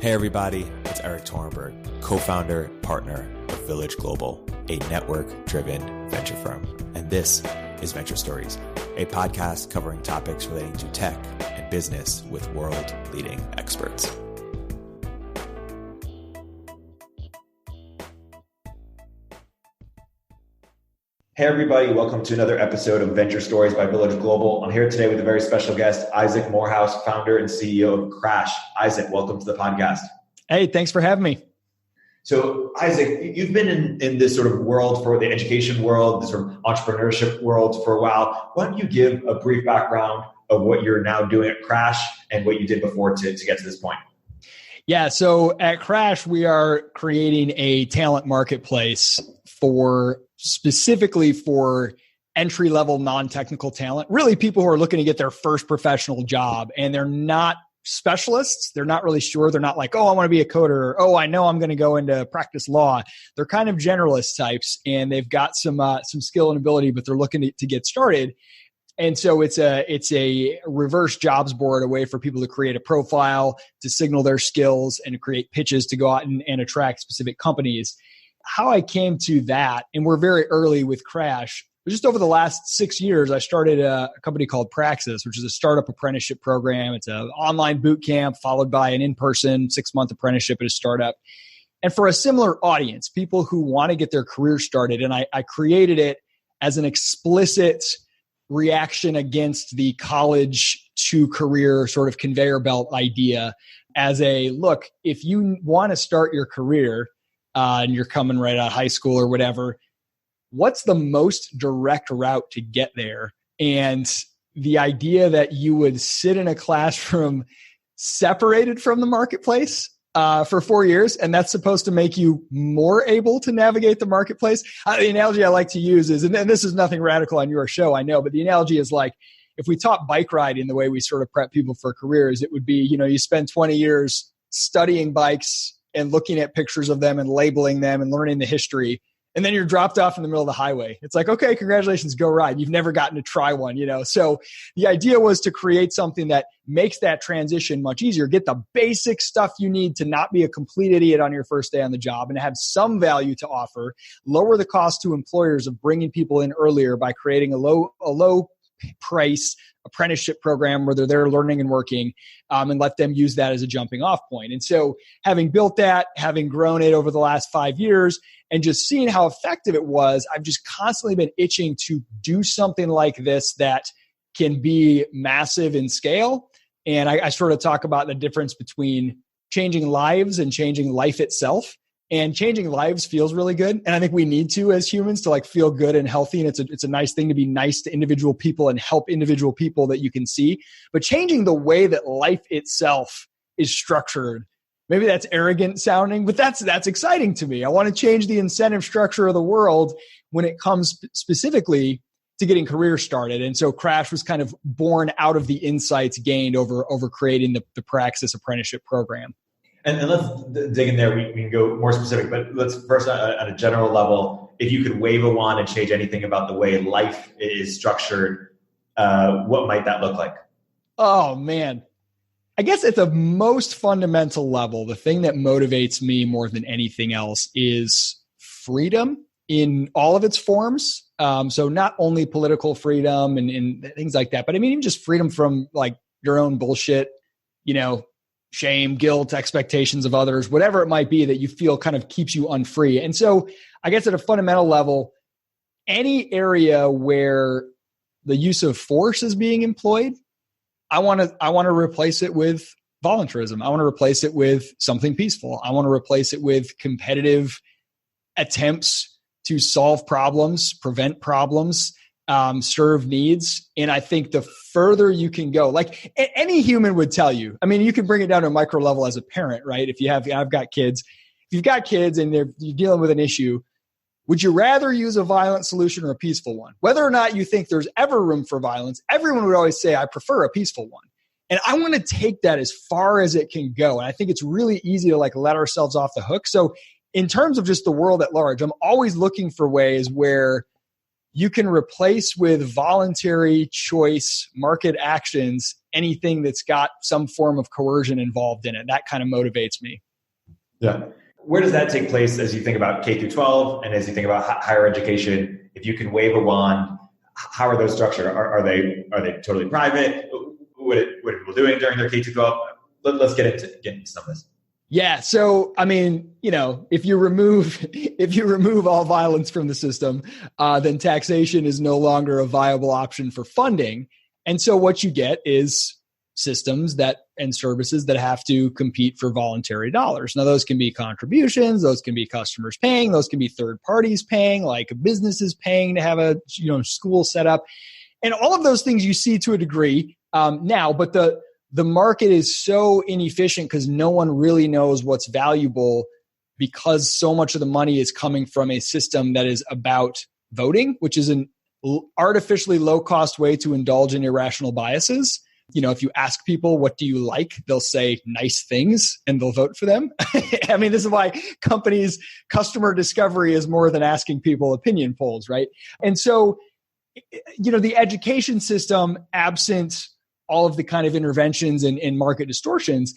Hey everybody, it's Erik Torenberg, co-founder, partner of Village Global, a network-driven venture firm. And this is Venture Stories, a podcast covering topics relating to tech and business with world-leading experts. Hey everybody, welcome to another episode of Venture Stories by Village Global. I'm here today with a very special guest, Isaac Morehouse, founder and CEO of Crash. Isaac, welcome to the podcast. Hey, thanks for having me. So Isaac, you've been in this sort of world for the education world, the sort of entrepreneurship world for a while. Why don't you give a brief background of what you're now doing at Crash and what you did before to get to this point? Yeah, so at Crash, we are creating a talent marketplace specifically for entry-level non-technical talent, really people who are looking to get their first professional job and they're not specialists. They're not really sure. They're not like, oh, I want to be a coder. Or, oh, I know I'm going to go into practice law. They're kind of generalist types and they've got some skill and ability, but they're looking to get started. And so it's a reverse jobs board, a way for people to create a profile, to signal their skills and to create pitches to go out and attract specific companies. How I came to that, and we're very early with Crash, just over the last 6 years, I started a company called Praxis, which is a startup apprenticeship program. It's an online boot camp followed by an in-person 6-month apprenticeship at a startup. And for a similar audience, people who want to get their career started. And I created it as an explicit reaction against the college to career sort of conveyor belt idea as a, look, if you want to start your career, and you're coming right out of high school or whatever, what's the most direct route to get there? And the idea that you would sit in a classroom separated from the marketplace for 4 years, and that's supposed to make you more able to navigate the marketplace. The analogy I like to use is, and this is nothing radical on your show, I know, but the analogy is like, if we taught bike riding the way we sort of prep people for careers, it would be, you spend 20 years studying bikes and looking at pictures of them and labeling them and learning the history. And then you're dropped off in the middle of the highway. It's like, okay, congratulations, go ride. You've never gotten to try one, So the idea was to create something that makes that transition much easier. Get the basic stuff you need to not be a complete idiot on your first day on the job and have some value to offer. Lower the cost to employers of bringing people in earlier by creating a low price apprenticeship program where they're there learning and working, and let them use that as a jumping off point. And so having built that, having grown it over the last 5 years and just seeing how effective it was, I've just constantly been itching to do something like this that can be massive in scale. And I sort of talk about the difference between changing lives and changing life itself. And changing lives feels really good. And I think we need to, as humans, to feel good and healthy. And it's a nice thing to be nice to individual people and help individual people that you can see. But changing the way that life itself is structured, maybe that's arrogant sounding, but that's exciting to me. I want to change the incentive structure of the world when it comes specifically to getting careers started. And so Crash was kind of born out of the insights gained over creating the Praxis apprenticeship program. And let's dig in there. We can go more specific, but let's first at a general level, if you could wave a wand and change anything about the way life is structured, what might that look like? Oh, man. I guess at the most fundamental level, the thing that motivates me more than anything else is freedom in all of its forms. So not only political freedom and things like that, but I mean, even just freedom from your own bullshit, shame, guilt, expectations of others, whatever it might be that you feel kind of keeps you unfree. And so I guess at a fundamental level, any area where the use of force is being employed, I want to replace it with voluntarism. I want to replace it with something peaceful. I want to replace it with competitive attempts to solve problems, prevent problems, serve needs. And I think the further you can go, any human would tell you, I mean, you can bring it down to a micro level as a parent, right? I've got kids, if you've got kids and you're dealing with an issue, would you rather use a violent solution or a peaceful one? Whether or not you think there's ever room for violence, everyone would always say, I prefer a peaceful one. And I want to take that as far as it can go. And I think it's really easy to let ourselves off the hook. So in terms of just the world at large, I'm always looking for ways where you can replace with voluntary choice market actions anything that's got some form of coercion involved in it. That kind of motivates me. Yeah. Where does that take place as you think about K through 12 and as you think about higher education? If you can wave a wand, how are those structured? Are they totally private? What are people doing during their K through 12? Let's get into some of this. Yeah. So, I mean, if you remove all violence from the system, then taxation is no longer a viable option for funding. And so what you get is systems and services that have to compete for voluntary dollars. Now, those can be contributions, those can be customers paying, those can be third parties paying, like businesses paying to have a school set up. And all of those things you see to a degree now, but the market is so inefficient because no one really knows what's valuable, because so much of the money is coming from a system that is about voting, which is an artificially low-cost way to indulge in irrational biases. If you ask people, what do you like? They'll say nice things and they'll vote for them. I mean, this is why customer discovery is more than asking people opinion polls, right? And so, the education system, absent all of the kind of interventions and market distortions,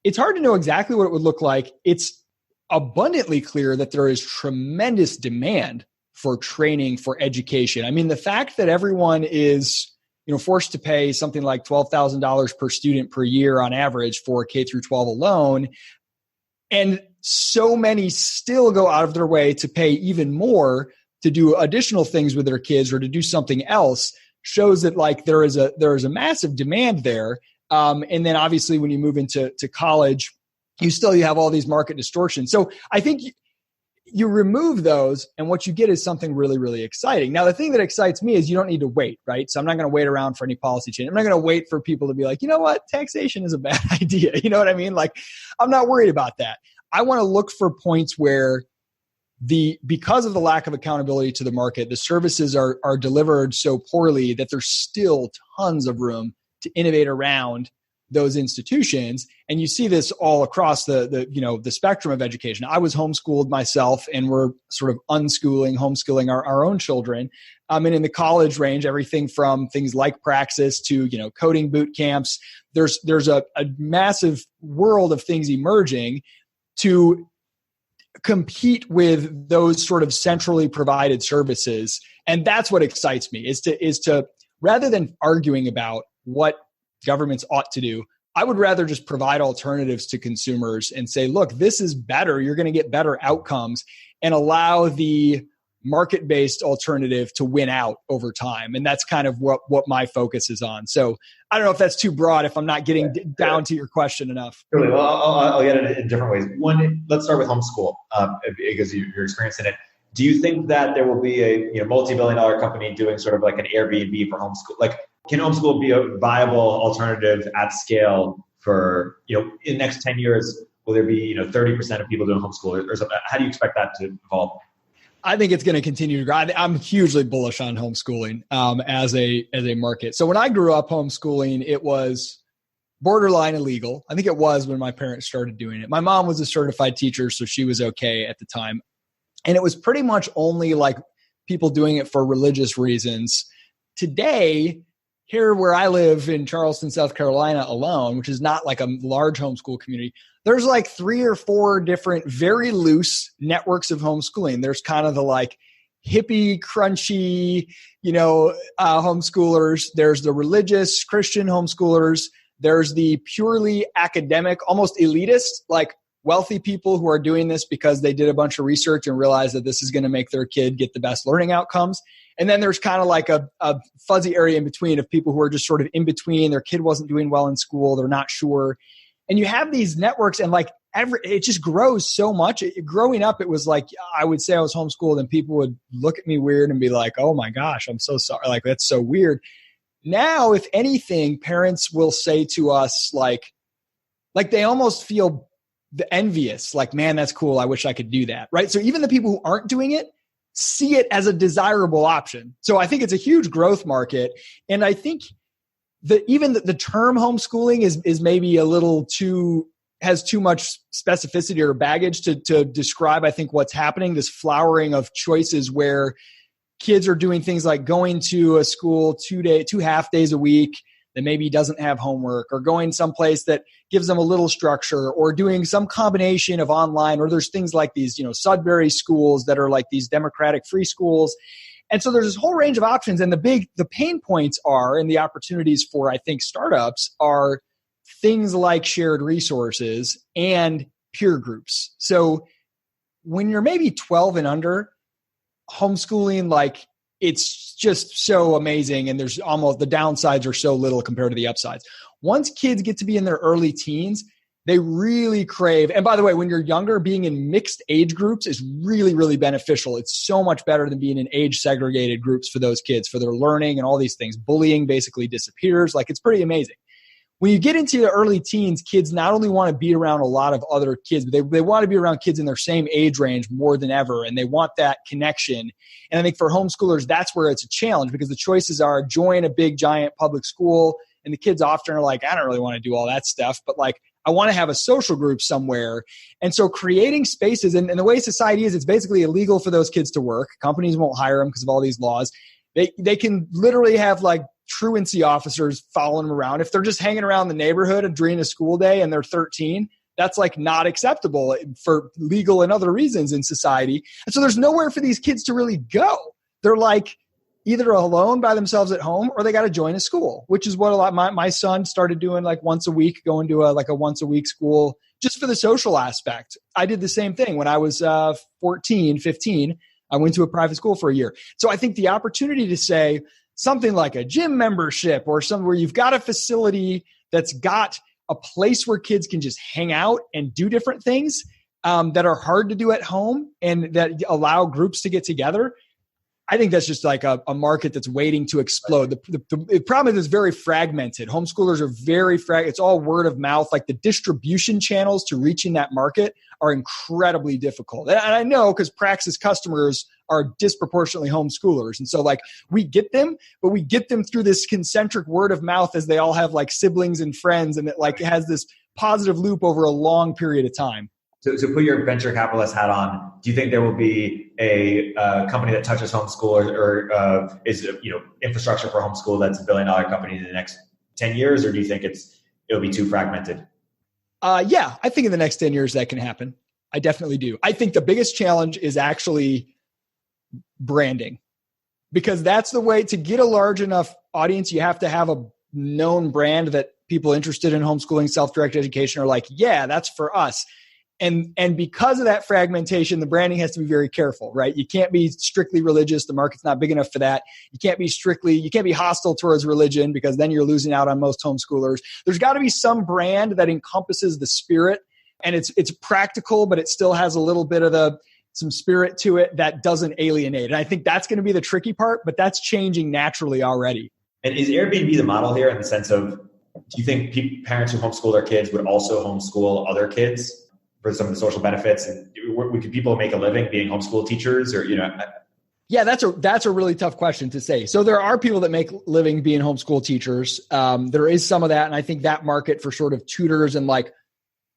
it's hard to know exactly what it would look like. It's abundantly clear that there is tremendous demand for training, for education. I mean, the fact that everyone is forced to pay something like $12,000 per student per year on average for K through 12 alone, and so many still go out of their way to pay even more to do additional things with their kids or to do something else, shows that there is a massive demand there. And then obviously when you move into college, you have all these market distortions. So I think you remove those and what you get is something really, really exciting. Now, the thing that excites me is you don't need to wait, right? So I'm not going to wait around for any policy change. I'm not going to wait for people to be like, you know what, taxation is a bad idea. You know what I mean? I'm not worried about that. I want to look for points where because of the lack of accountability to the market, the services are delivered so poorly that there's still tons of room to innovate around those institutions. And you see this all across the spectrum of education. I was homeschooled myself, and we're sort of homeschooling our own children. And in the college range, everything from things like Praxis to, coding boot camps, there's a massive world of things emerging to compete with those sort of centrally provided services. And that's what excites me is to rather than arguing about what governments ought to do, I would rather just provide alternatives to consumers and say, look, this is better. You're going to get better outcomes, and allow the market-based alternative to win out over time. And that's kind of what my focus is on. So I don't know if that's too broad, if I'm not getting down to your question enough. Really, well, I'll get it in different ways. One, let's start with homeschool because you're experiencing it. Do you think that there will be a multi-billion-dollar company doing sort of like an Airbnb for homeschool? Can homeschool be a viable alternative at scale for, in the next 10 years, will there be, 30% of people doing homeschool or something? How do you expect that to evolve? I think it's going to continue to grow. I'm hugely bullish on homeschooling as a market. So when I grew up, homeschooling, it was borderline illegal. I think it was when my parents started doing it. My mom was a certified teacher, so she was okay at the time. And it was pretty much only people doing it for religious reasons. Today, here where I live in Charleston, South Carolina alone, which is not like a large homeschool community, there's 3 or 4 different very loose networks of homeschooling. There's kind of the hippie, crunchy, homeschoolers. There's the religious Christian homeschoolers. There's the purely academic, almost elitist, wealthy people who are doing this because they did a bunch of research and realized that this is going to make their kid get the best learning outcomes. And then there's kind of a fuzzy area in between of people who are just sort of in between. Their kid wasn't doing well in school. They're not sure. And you have these networks and it just grows so much. Growing up, it was I would say I was homeschooled and people would look at me weird and be like, oh my gosh, I'm so sorry. That's so weird. Now, if anything, parents will say to us, they almost feel envious, man, that's cool. I wish I could do that. Right. So even the people who aren't doing it see it as a desirable option. So I think it's a huge growth market. And I think that even the term homeschooling is maybe a little has too much specificity or baggage to describe, I think, what's happening, this flowering of choices where kids are doing things like going to a school 2 half days a week that maybe doesn't have homework, or going someplace that gives them a little structure, or doing some combination of online, or there's things like these, Sudbury schools that are like these democratic free schools. And so there's this whole range of options. And the pain points are, and the opportunities for, I think, startups are things like shared resources and peer groups. So when you're maybe 12 and under, homeschooling, like, it's just so amazing. And there's almost, the downsides are so little compared to the upsides. Once kids get to be in their early teens, they really crave. And by the way, when you're younger, being in mixed age groups is really, really beneficial. It's so much better than being in age segregated groups for those kids, for their learning and all these things. Bullying basically disappears. Like, it's pretty amazing. When you get into the early teens, kids not only want to be around a lot of other kids, but they want to be around kids in their same age range more than ever. And they want that connection. And I think for homeschoolers, that's where it's a challenge, because the choices are join a big, giant public school. And the kids often are like, I don't really want to do all that stuff, but like, I want to have a social group somewhere. And so creating spaces, and the way society is, it's basically illegal for those kids to work. Companies won't hire them because of all these laws. They can literally have like truancy officers following them around. If they're just hanging around the neighborhood during a school day and they're 13, that's like not acceptable for legal and other reasons in society. And so there's nowhere for these kids to really go. They're like either alone by themselves at home, or they got to join a school, which is what a lot, my son started doing, like once a week, going to a once a week school just for the social aspect. I did the same thing when I was 14, 15. I went to a private school for a year. So I think the opportunity to say something like a gym membership, or somewhere you've got a facility that's got a place where kids can just hang out and do different things that are hard to do at home and that allow groups to get together. I think that's just like a market that's waiting to explode. The problem is it's very fragmented. Homeschoolers are very fragmented. It's all word of mouth. Like, the distribution channels to reaching that market are incredibly difficult. And I know, because Praxis customers are disproportionately homeschoolers. And so like, we get them, but we get them through this concentric word of mouth, as they all have like siblings and friends. And it like has this positive loop over a long period of time. So put your venture capitalist hat on. Do you think there will be a company that touches homeschool, or is infrastructure for homeschool that's $1 billion company in the next 10 years, or do you think it'll be too fragmented? Yeah, I think in the next 10 years that can happen. I definitely do. I think the biggest challenge is actually branding, because that's the way to get a large enough audience. You have to have a known brand that people interested in homeschooling, self-directed education are like, yeah, that's for us. And because of that fragmentation, the branding has to be very careful, right? You can't be strictly religious. The market's not big enough for that. You can't be hostile towards religion, because then you're losing out on most homeschoolers. There's got to be some brand that encompasses the spirit, and it's practical, but it still has a little bit of some spirit to it that doesn't alienate. And I think that's going to be the tricky part, but that's changing naturally already. And is Airbnb the model here, in the sense of, do you think parents who homeschool their kids would also homeschool other kids for some of the social benefits? And could people make a living being homeschool teachers, or, Yeah, that's a really tough question to say. So there are people that make living being homeschool teachers. There is some of that. And I think that market for sort of tutors and like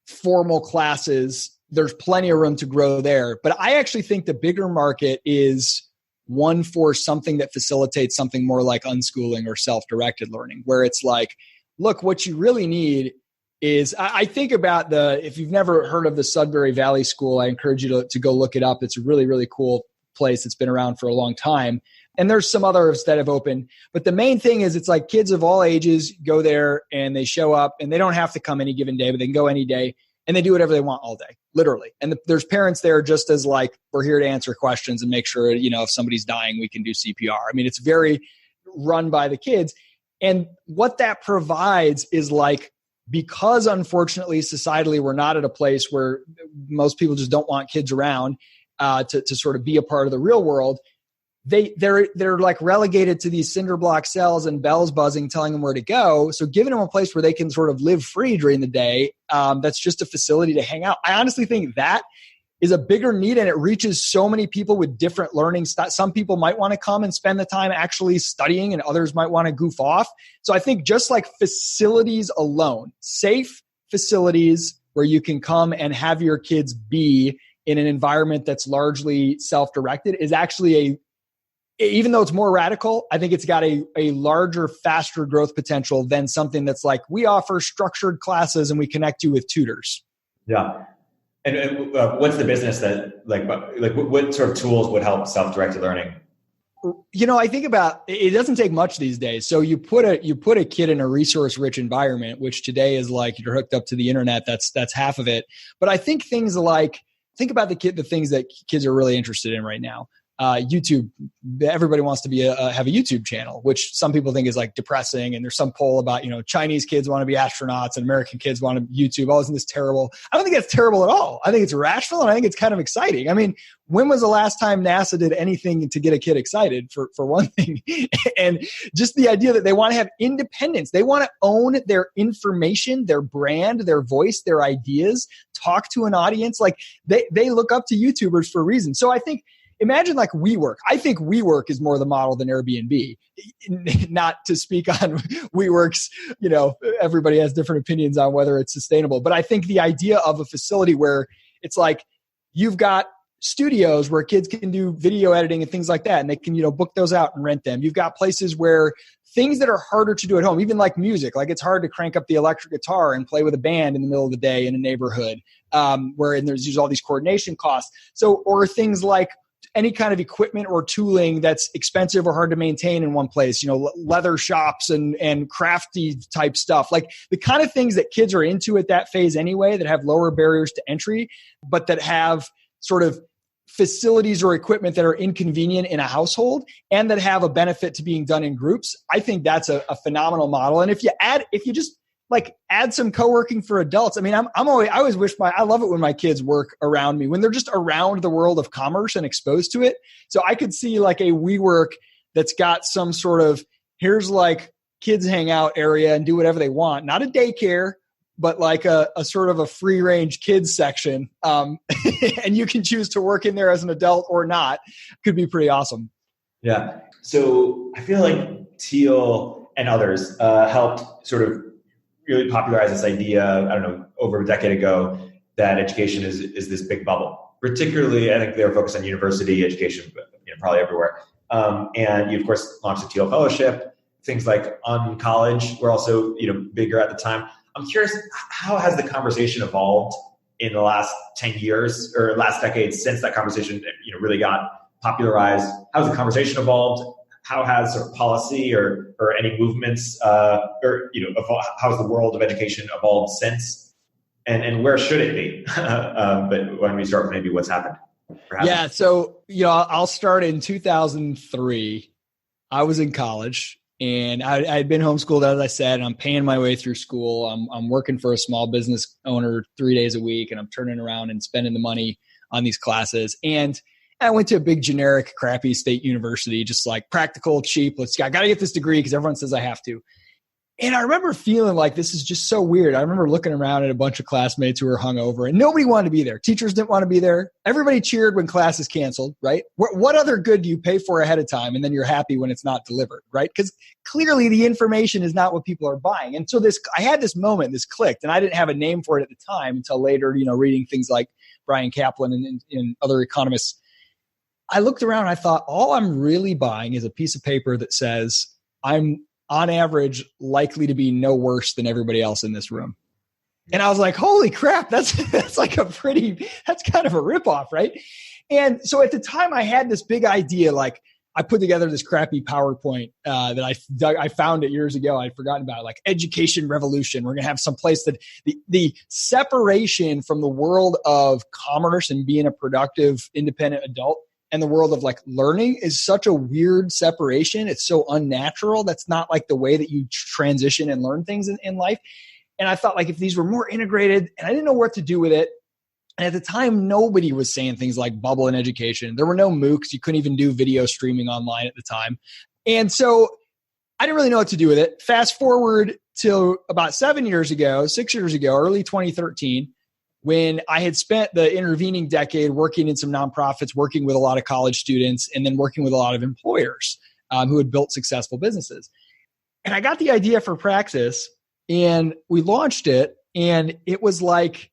formal classes, there's plenty of room to grow there. But I actually think the bigger market is one for something that facilitates something more like unschooling or self-directed learning, where it's like, look, what you really need is, I think about if you've never heard of the Sudbury Valley School, I encourage you to go look it up. It's a really, really cool place. It's been around for a long time. And there's some others that have opened. But the main thing is, it's like kids of all ages go there and they show up, and they don't have to come any given day, but they can go any day, and they do whatever they want all day, literally. And there's parents there just as like, we're here to answer questions and make sure, if somebody's dying, we can do CPR. I mean, it's very run by the kids. And what that provides is like, because unfortunately, societally, we're not at a place where most people just don't want kids around to sort of be a part of the real world. They're like relegated to these cinder block cells and bells buzzing, telling them where to go. So giving them a place where they can sort of live free during the day, that's just a facility to hang out. I honestly think that is a bigger need, and it reaches so many people with different learning styles. Some people might want to come and spend the time actually studying, and others might want to goof off. So I think just like facilities alone, safe facilities where you can come and have your kids be in an environment that's largely self-directed, is actually even though it's more radical, I think it's got a larger, faster growth potential than something that's like, we offer structured classes and we connect you with tutors. Yeah. And what's the business that what sort of tools would help self-directed learning? I think about it doesn't take much these days. So you put a kid in a resource-rich environment, which today is like you're hooked up to the internet. That's half of it. But I think things like think about the things that kids are really interested in right now. YouTube, everybody wants to have a YouTube channel, which some people think is like depressing. And there's some poll about, Chinese kids want to be astronauts and American kids want to YouTube. Oh, isn't this terrible? I don't think that's terrible at all. I think it's rational and I think it's kind of exciting. I mean, when was the last time NASA did anything to get a kid excited for one thing? And just the idea that they want to have independence. They want to own their information, their brand, their voice, their ideas, talk to an audience. Like they look up to YouTubers for a reason. So I think, imagine like WeWork. I think WeWork is more the model than Airbnb. Not to speak on WeWork's, everybody has different opinions on whether it's sustainable. But I think the idea of a facility where it's like you've got studios where kids can do video editing and things like that, and they can, book those out and rent them. You've got places where things that are harder to do at home, even like music, like it's hard to crank up the electric guitar and play with a band in the middle of the day in a neighborhood, where there's all these coordination costs. So, or things like any kind of equipment or tooling that's expensive or hard to maintain in one place, leather shops and crafty type stuff, like the kind of things that kids are into at that phase anyway, that have lower barriers to entry, but that have sort of facilities or equipment that are inconvenient in a household and that have a benefit to being done in groups. I think that's a phenomenal model. And if you just add some co-working for adults. I mean, I always wish I love it when my kids work around me, when they're just around the world of commerce and exposed to it. So I could see like a WeWork that's got some sort of, here's like kids hang out area and do whatever they want. Not a daycare, but like a sort of a free range kids section. And you can choose to work in there as an adult or not. Could be pretty awesome. Yeah. So I feel like Thiel and others helped sort of really popularized this idea, I don't know, over a decade ago, that education is this big bubble. Particularly, I think they were focused on university education, but probably everywhere. And you, of course, launched the Thiel Fellowship. Things like On College were also bigger at the time. I'm curious, how has the conversation evolved in the last 10 years or last decade since that conversation really got popularized? How has the conversation evolved? How has sort of policy or any movements how's the world of education evolved since, and where should it be? But when we start with maybe what's happened. Yeah, so I'll start in 2003. I was in college and I had been homeschooled, as I said, and I'm paying my way through school. I'm working for a small business owner 3 days a week, and I'm turning around and spending the money on these classes. And I went to a big generic crappy state university, just like practical, cheap. I got to get this degree because everyone says I have to. And I remember feeling like this is just so weird. I remember looking around at a bunch of classmates who were hungover and nobody wanted to be there. Teachers didn't want to be there. Everybody cheered when class is canceled, right? What other good do you pay for ahead of time and then you're happy when it's not delivered, right? Because clearly the information is not what people are buying. And so I had this moment, this clicked, and I didn't have a name for it at the time until later, reading things like Brian Kaplan and other economists. I looked around and I thought, all I'm really buying is a piece of paper that says I'm on average likely to be no worse than everybody else in this room. And I was like, holy crap, that's kind of a ripoff, right? And so at the time I had this big idea, like I put together this crappy PowerPoint that I found it years ago. I'd forgotten about it, like education revolution. We're going to have some place that the separation from the world of commerce and being a productive, independent adult and the world of like learning is such a weird separation. It's so unnatural. That's not like the way that you transition and learn things in life. And I thought like if these were more integrated, and I didn't know what to do with it. And at the time, nobody was saying things like bubble in education. There were no MOOCs. You couldn't even do video streaming online at the time. And so I didn't really know what to do with it. Fast forward to about 6 years ago, early 2013, when I had spent the intervening decade working in some nonprofits, working with a lot of college students, and then working with a lot of employers who had built successful businesses. And I got the idea for Praxis, and we launched it, and it was like,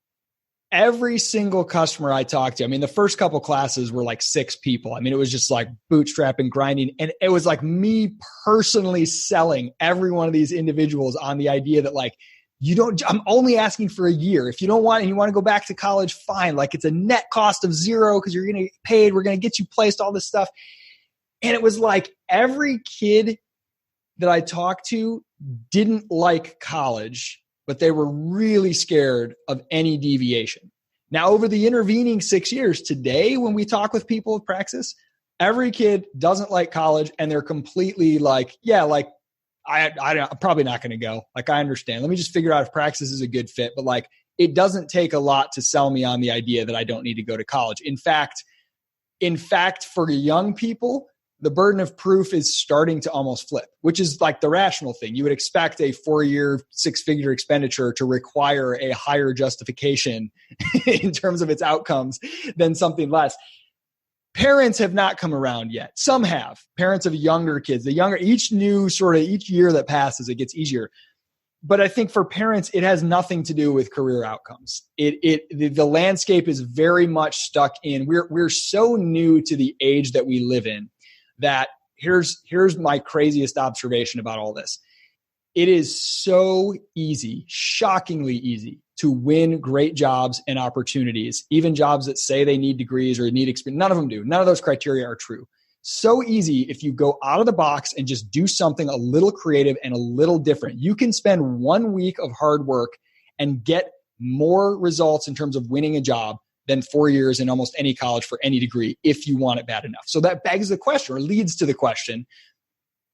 every single customer I talked to, I mean, the first couple classes were like 6 people. I mean, it was just like bootstrapping, grinding. And it was like me personally selling every one of these individuals on the idea that like, I'm only asking for a year. If you don't want and you want to go back to college, fine. Like it's a net cost of 0 because you're going to get paid. We're going to get you placed, all this stuff. And it was like every kid that I talked to didn't like college, but they were really scared of any deviation. Now, over the intervening 6 years, today, when we talk with people with Praxis, every kid doesn't like college and they're completely like, yeah, like I'm probably not going to go. Like, I understand. Let me just figure out if Praxis is a good fit. But like, it doesn't take a lot to sell me on the idea that I don't need to go to college. In fact, for young people, the burden of proof is starting to almost flip, which is like the rational thing. You would expect a 4-year, 6-figure expenditure to require a higher justification in terms of its outcomes than something less. Parents have not come around yet. Some have. Parents of younger kids. Each year that passes, it gets easier. But I think for parents, it has nothing to do with career outcomes. The landscape is very much stuck in. We're so new to the age that we live in that here's my craziest observation about all this. It is so easy, shockingly easy, to win great jobs and opportunities, even jobs that say they need degrees or need experience. None of them do. None of those criteria are true. So easy if you go out of the box and just do something a little creative and a little different. You can spend 1 week of hard work and get more results in terms of winning a job than 4 years in almost any college for any degree if you want it bad enough. So that begs the question, or leads to the question,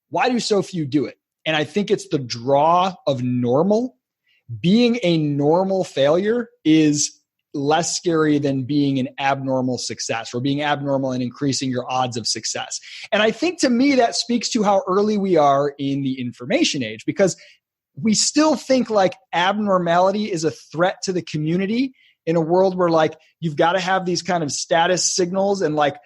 why do so few do it? And I think it's the draw of normal. Being a normal failure is less scary than being an abnormal success, or being abnormal and increasing your odds of success. And I think to me that speaks to how early we are in the information age, because we still think like abnormality is a threat to the community in a world where like you've got to have these kind of status signals and like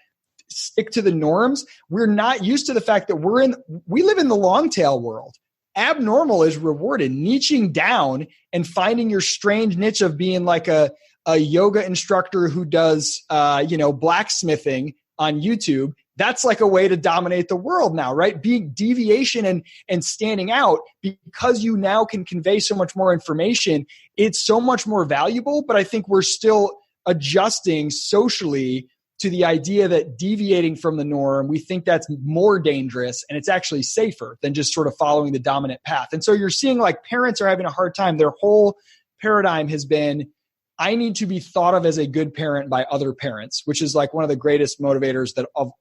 stick to the norms. We're not used to the fact that we live in the long tail world. Abnormal is rewarded. Niching down and finding your strange niche of being like a yoga instructor who does blacksmithing on YouTube. That's like a way to dominate the world now, right? Being deviation and standing out, because you now can convey so much more information, it's so much more valuable. But I think we're still adjusting socially to the idea that deviating from the norm, we think that's more dangerous and it's actually safer than just sort of following the dominant path. And so you're seeing like parents are having a hard time. Their whole paradigm has been, I need to be thought of as a good parent by other parents, which is like one of the greatest motivators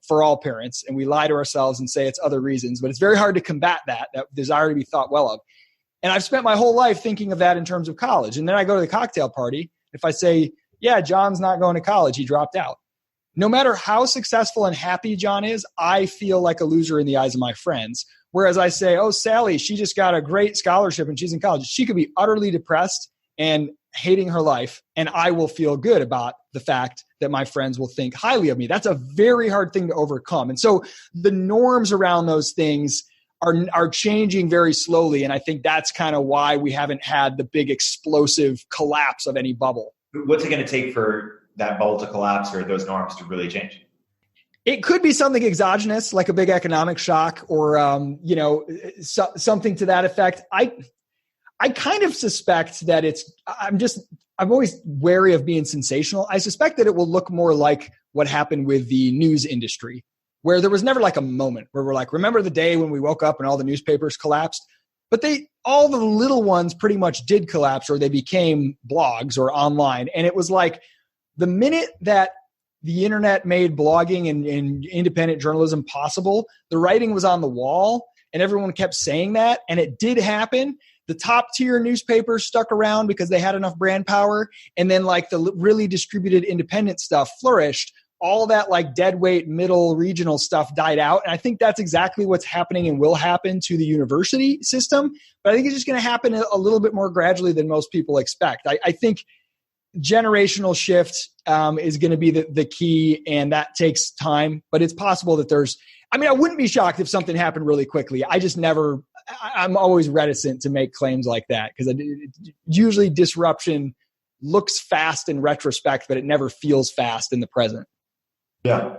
for all parents. And we lie to ourselves and say it's other reasons, but it's very hard to combat that desire to be thought well of. And I've spent my whole life thinking of that in terms of college. And then I go to the cocktail party. If I say, yeah, John's not going to college, he dropped out. No matter how successful and happy John is, I feel like a loser in the eyes of my friends. Whereas I say, oh, Sally, she just got a great scholarship and she's in college. She could be utterly depressed and hating her life, and I will feel good about the fact that my friends will think highly of me. That's a very hard thing to overcome. And so the norms around those things are changing very slowly. And I think that's kind of why we haven't had the big explosive collapse of any bubble. What's it going to take for that bubble to collapse or those norms to really change? It could be something exogenous, like a big economic shock or, something to that effect. I kind of suspect that I'm always wary of being sensational. I suspect that it will look more like what happened with the news industry, where there was never like a moment where we're like, remember the day when we woke up and all the newspapers collapsed? But all the little ones pretty much did collapse, or they became blogs or online. And it was like the minute that the internet made blogging and independent journalism possible, the writing was on the wall and everyone kept saying that. And it did happen. The top tier newspapers stuck around because they had enough brand power. And then like the really distributed independent stuff flourished. All that like deadweight middle regional stuff died out. And I think that's exactly what's happening and will happen to the university system. But I think it's just going to happen a little bit more gradually than most people expect. I think generational shift is going to be the key, and that takes time. But it's possible that I wouldn't be shocked if something happened really quickly. I'm always reticent to make claims like that because usually disruption looks fast in retrospect, but it never feels fast in the present. Yeah,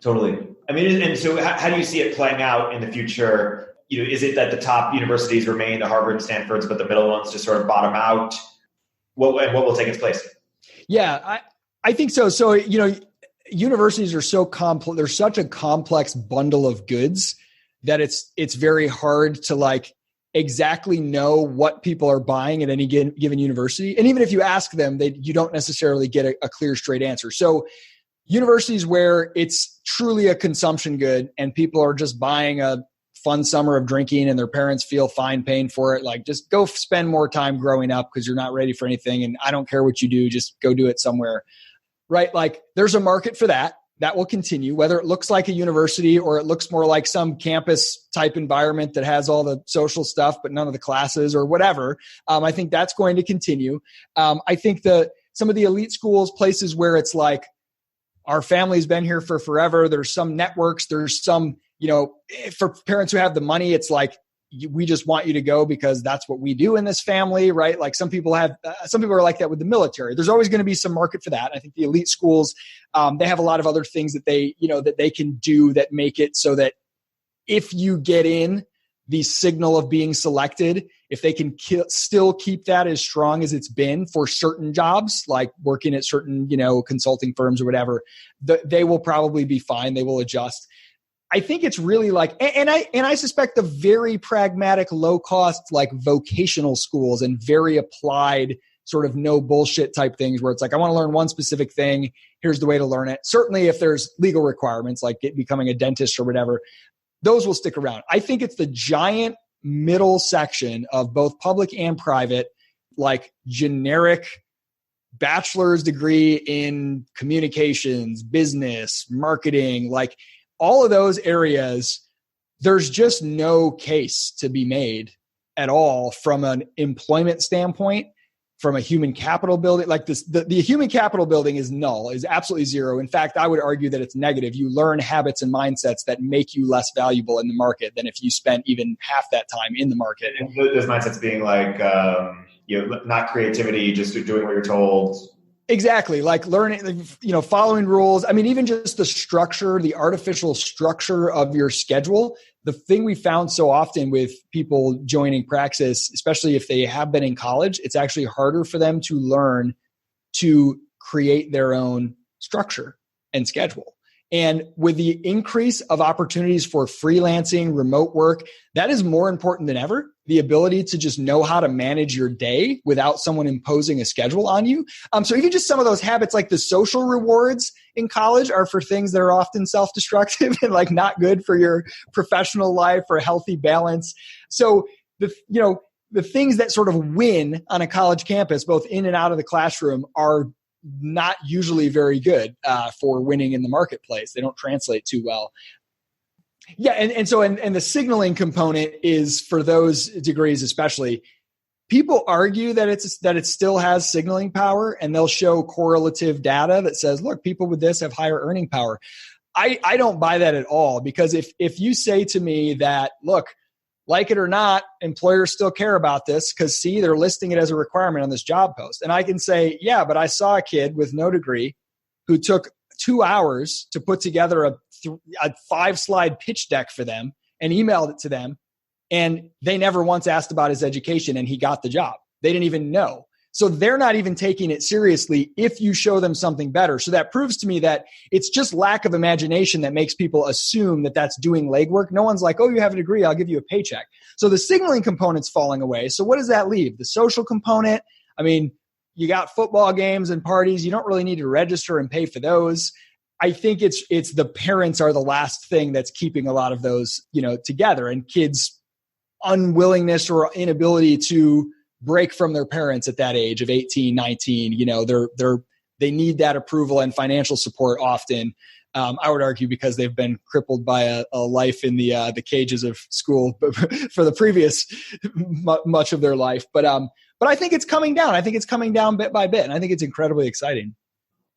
totally. I mean, and so how do you see it playing out in the future? Is it that the top universities remain the Harvard and Stanfords, but the middle ones just sort of bottom out? What will take its place? Yeah, I think so. So, universities are so complex. They're such a complex bundle of goods that it's very hard to like exactly know what people are buying at any given university. And even if you ask them, you don't necessarily get a clear, straight answer. So universities where it's truly a consumption good and people are just buying a fun summer of drinking and their parents feel fine paying for it, like just go spend more time growing up because you're not ready for anything. And I don't care what you do, just go do it somewhere, right? Like there's a market for that. That will continue, whether it looks like a university or it looks more like some campus type environment that has all the social stuff, but none of the classes or whatever. I think that's going to continue. I think some of the elite schools, places where it's like our family's been here for forever. There's some networks, there's some, for parents who have the money, it's like, we just want you to go because that's what we do in this family, right? Like some people are like that with the military. There's always going to be some market for that. I think the elite schools, they have a lot of other things that they can do that make it so that if you get in the signal of being selected, if they can still keep that as strong as it's been for certain jobs, like working at certain, consulting firms or whatever, they will probably be fine. They will adjust. I think it's really like, and I suspect the very pragmatic, low cost, like vocational schools and very applied sort of no bullshit type things where it's like, I want to learn one specific thing. Here's the way to learn it. Certainly if there's legal requirements, like becoming a dentist or whatever, those will stick around. I think it's the giant middle section of both public and private, like generic bachelor's degree in communications, business, marketing, like all of those areas, there's just no case to be made at all from an employment standpoint, from a human capital building. Like this, the human capital building is null, is absolutely zero. In fact, I would argue that it's negative. You learn habits and mindsets that make you less valuable in the market than if you spent even half that time in the market. And those mindsets being like, not creativity, just doing what you're told. Exactly. Like learning, following rules. I mean, even just the structure, the artificial structure of your schedule. The thing we found so often with people joining Praxis, especially if they have been in college, it's actually harder for them to learn to create their own structure and schedule. And with the increase of opportunities for freelancing, remote work, that is more important than ever. The ability to just know how to manage your day without someone imposing a schedule on you. So even just some of those habits, like the social rewards in college, are for things that are often self-destructive and like not good for your professional life or healthy balance. So the things that sort of win on a college campus, both in and out of the classroom, are not usually very good for winning in the marketplace. They don't translate too well. Yeah, and so the signaling component is for those degrees especially. People argue that it still has signaling power, and they'll show correlative data that says, look, people with this have higher earning power. I don't buy that at all, because if you say to me that, look, like it or not, employers still care about this because, see, they're listing it as a requirement on this job post. And I can say, yeah, but I saw a kid with no degree who took 2 hours to put together a 5-slide pitch deck for them and emailed it to them. And they never once asked about his education, and he got the job. They didn't even know. So they're not even taking it seriously if you show them something better. So that proves to me that it's just lack of imagination that makes people assume that that's doing legwork. No one's like, oh, you have a degree, I'll give you a paycheck. So the signaling component's falling away. So what does that leave? The social component. I mean, you got football games and parties. You don't really need to register and pay for those. I think it's the parents are the last thing that's keeping a lot of those, together, and kids' unwillingness or inability to break from their parents at that age of 18, 19. They need that approval and financial support often. I would argue because they've been crippled by a life in the cages of school for the previous much of their life. But I think it's coming down. I think it's coming down bit by bit, and I think it's incredibly exciting.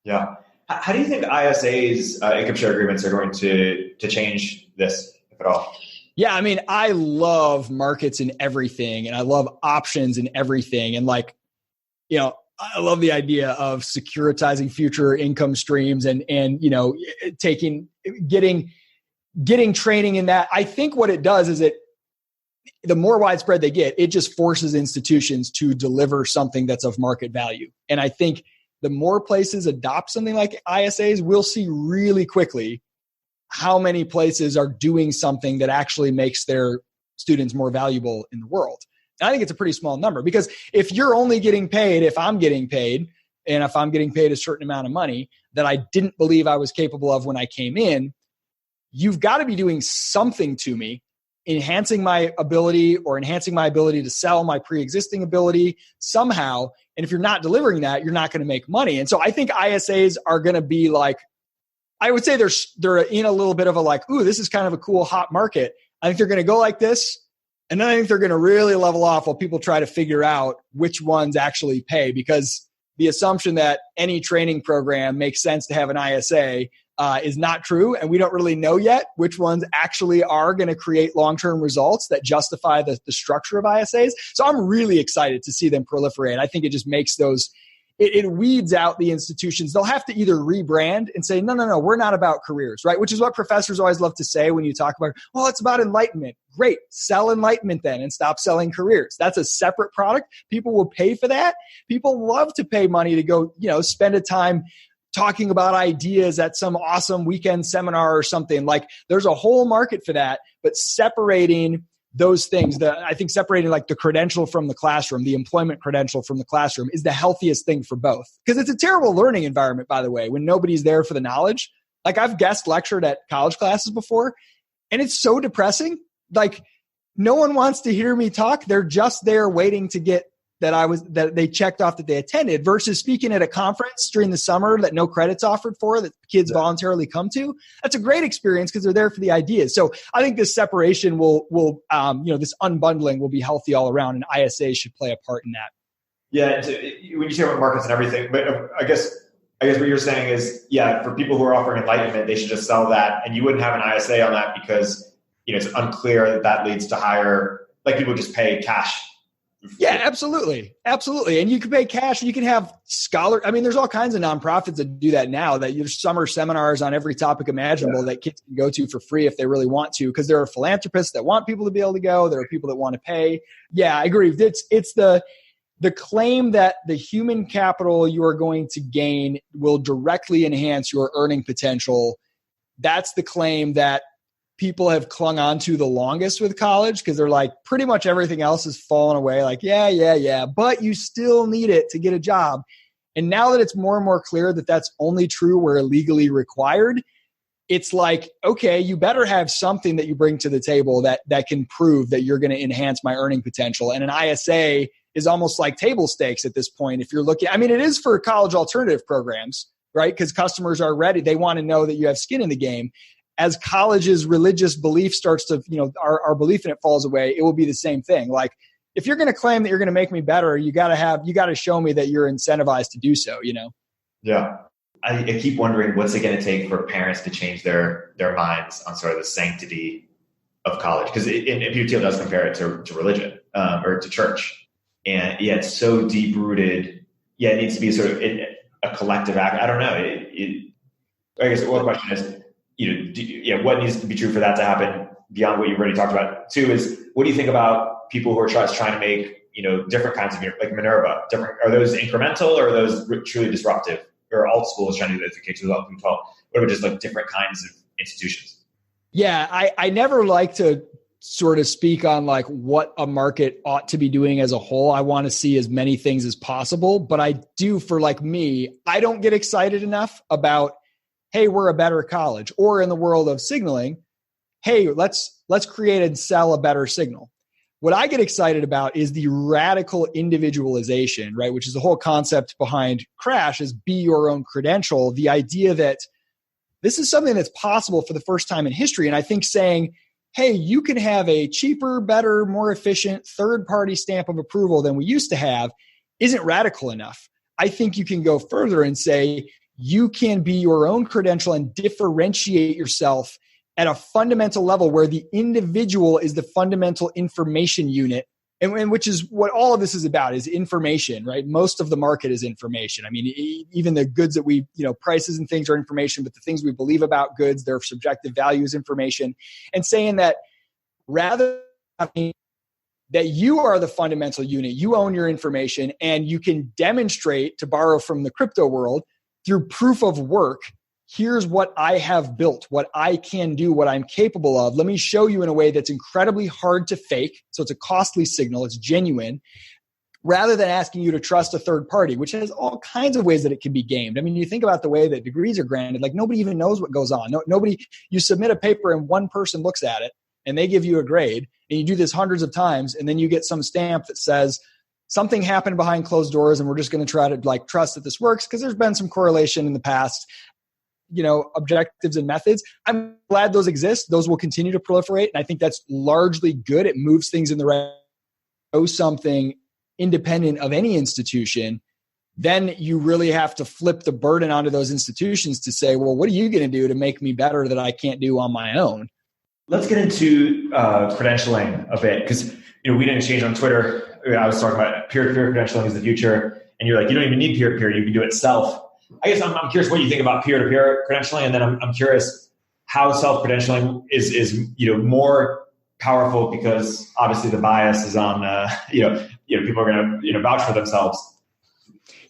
Yeah. How do you think ISA's income share agreements are going to change this, if at all? Yeah, I mean, I love markets and everything, and I love options and everything. And I love the idea of securitizing future income streams and getting training in that. I think what it does is the more widespread they get, it just forces institutions to deliver something that's of market value. And I think the more places adopt something like ISAs, we'll see really quickly how many places are doing something that actually makes their students more valuable in the world. And I think it's a pretty small number, because if you're only getting paid, if I'm getting paid, and if I'm getting paid a certain amount of money that I didn't believe I was capable of when I came in, you've got to be doing something to me, enhancing my ability to sell my pre-existing ability somehow. And if you're not delivering that, you're not going to make money. And so I think ISAs are going to be like, I would say they're in a little bit of a like, ooh, this is kind of a cool hot market. I think they're going to go like this. And then I think they're going to really level off while people try to figure out which ones actually pay, because the assumption that any training program makes sense to have an ISA is not true. And we don't really know yet which ones actually are going to create long-term results that justify the structure of ISAs. So I'm really excited to see them proliferate. I think it just makes it weeds out the institutions. They'll have to either rebrand and say, no, we're not about careers, right? Which is what professors always love to say when you talk about, well, it's about enlightenment. Great. Sell enlightenment then and stop selling careers. That's a separate product. People will pay for that. People love to pay money to go, spend a time talking about ideas at some awesome weekend seminar or something. Like, there's a whole market for that, but separating those things, I think separating like the credential from the classroom, the employment credential from the classroom, is the healthiest thing for both. Because it's a terrible learning environment, by the way, when nobody's there for the knowledge. Like, I've guest lectured at college classes before, and it's so depressing. Like, no one wants to hear me talk. They're just there waiting to get that they checked off that they attended, versus speaking at a conference during the summer that no credits offered for, that kids voluntarily come to. That's a great experience because they're there for the ideas. So I think this separation will this unbundling will be healthy all around, and ISA should play a part in that. Yeah. When you say about markets and everything, but I guess what you're saying is, yeah, for people who are offering enlightenment, they should just sell that. And you wouldn't have an ISA on that because, it's unclear that leads to higher, like, people just pay cash. Yeah, absolutely. Absolutely. And you can pay cash. You can have there's all kinds of nonprofits that do that now, that there's summer seminars on every topic imaginable that kids can go to for free if they really want to, because there are philanthropists that want people to be able to go. There are people that want to pay. Yeah, I agree. It's the claim that the human capital you are going to gain will directly enhance your earning potential. That's the claim that people have clung on to the longest with college, because they're like, pretty much everything else has fallen away. Like, yeah, but you still need it to get a job. And now that it's more and more clear that that's only true where legally required, it's like, okay, you better have something that you bring to the table that can prove that you're going to enhance my earning potential. And an ISA is almost like table stakes at this point. If you're looking, it is for college alternative programs, right? Because customers are ready. They want to know that you have skin in the game. As college's religious belief starts to, our belief in it falls away, it will be the same thing. Like, if you're going to claim that you're going to make me better, you got to show me that you're incentivized to do so, Yeah. I keep wondering, what's it going to take for parents to change their minds on sort of the sanctity of college? Because PUTL does compare it to religion or to church. And yeah, it's so deep rooted. Yeah, it needs to be sort of a collective act. I don't know. I guess one question is, what needs to be true for that to happen beyond what you've already talked about? Two is, what do you think about people who are trying to make, different kinds of, like Minerva, are those incremental, or are those truly disruptive? Or alt schools trying to do that through K-12 through 12? What about just like different kinds of institutions? Yeah, I never like to sort of speak on like what a market ought to be doing as a whole. I want to see as many things as possible, but I do, for like me, I don't get excited enough about, hey, we're a better college, or in the world of signaling, hey, let's create and sell a better signal. What I get excited about is the radical individualization, right? Which is the whole concept behind Crash, is be your own credential. The idea that this is something that's possible for the first time in history. And I think saying, hey, you can have a cheaper, better, more efficient third-party stamp of approval than we used to have isn't radical enough. I think you can go further and say, you can be your own credential and differentiate yourself at a fundamental level where the individual is the fundamental information unit And which is what all of this is about, is information, right? Most of the market is information. I mean, even the goods that we, prices and things are information, but the things we believe about goods, their subjective value is information. And saying that rather that you are the fundamental unit, you own your information, and you can demonstrate, to borrow from the crypto world, through proof of work, here's what I have built, what I can do, what I'm capable of. Let me show you in a way that's incredibly hard to fake. So it's a costly signal. It's genuine, rather than asking you to trust a third party, which has all kinds of ways that it can be gamed. I mean, you think about the way that degrees are granted, like nobody even knows what goes on. Nobody, you submit a paper and one person looks at it and they give you a grade, and you do this hundreds of times, and then you get some stamp that says something happened behind closed doors, and we're just going to try to trust that this works because there's been some correlation in the past. Objectives and methods. I'm glad those exist. Those will continue to proliferate. And I think that's largely good. It moves things in the right direction. Something independent of any institution, then you really have to flip the burden onto those institutions to say, well, what are you going to do to make me better that I can't do on my own? Let's get into credentialing a bit, because we didn't exchange on Twitter. I was talking about peer-to-peer credentialing is the future. And you're like, you don't even need peer-to-peer. You can do it self. I guess I'm curious what you think about peer-to-peer credentialing, and then I'm curious how self-credentialing is more powerful, because obviously the bias is on people are going to vouch for themselves.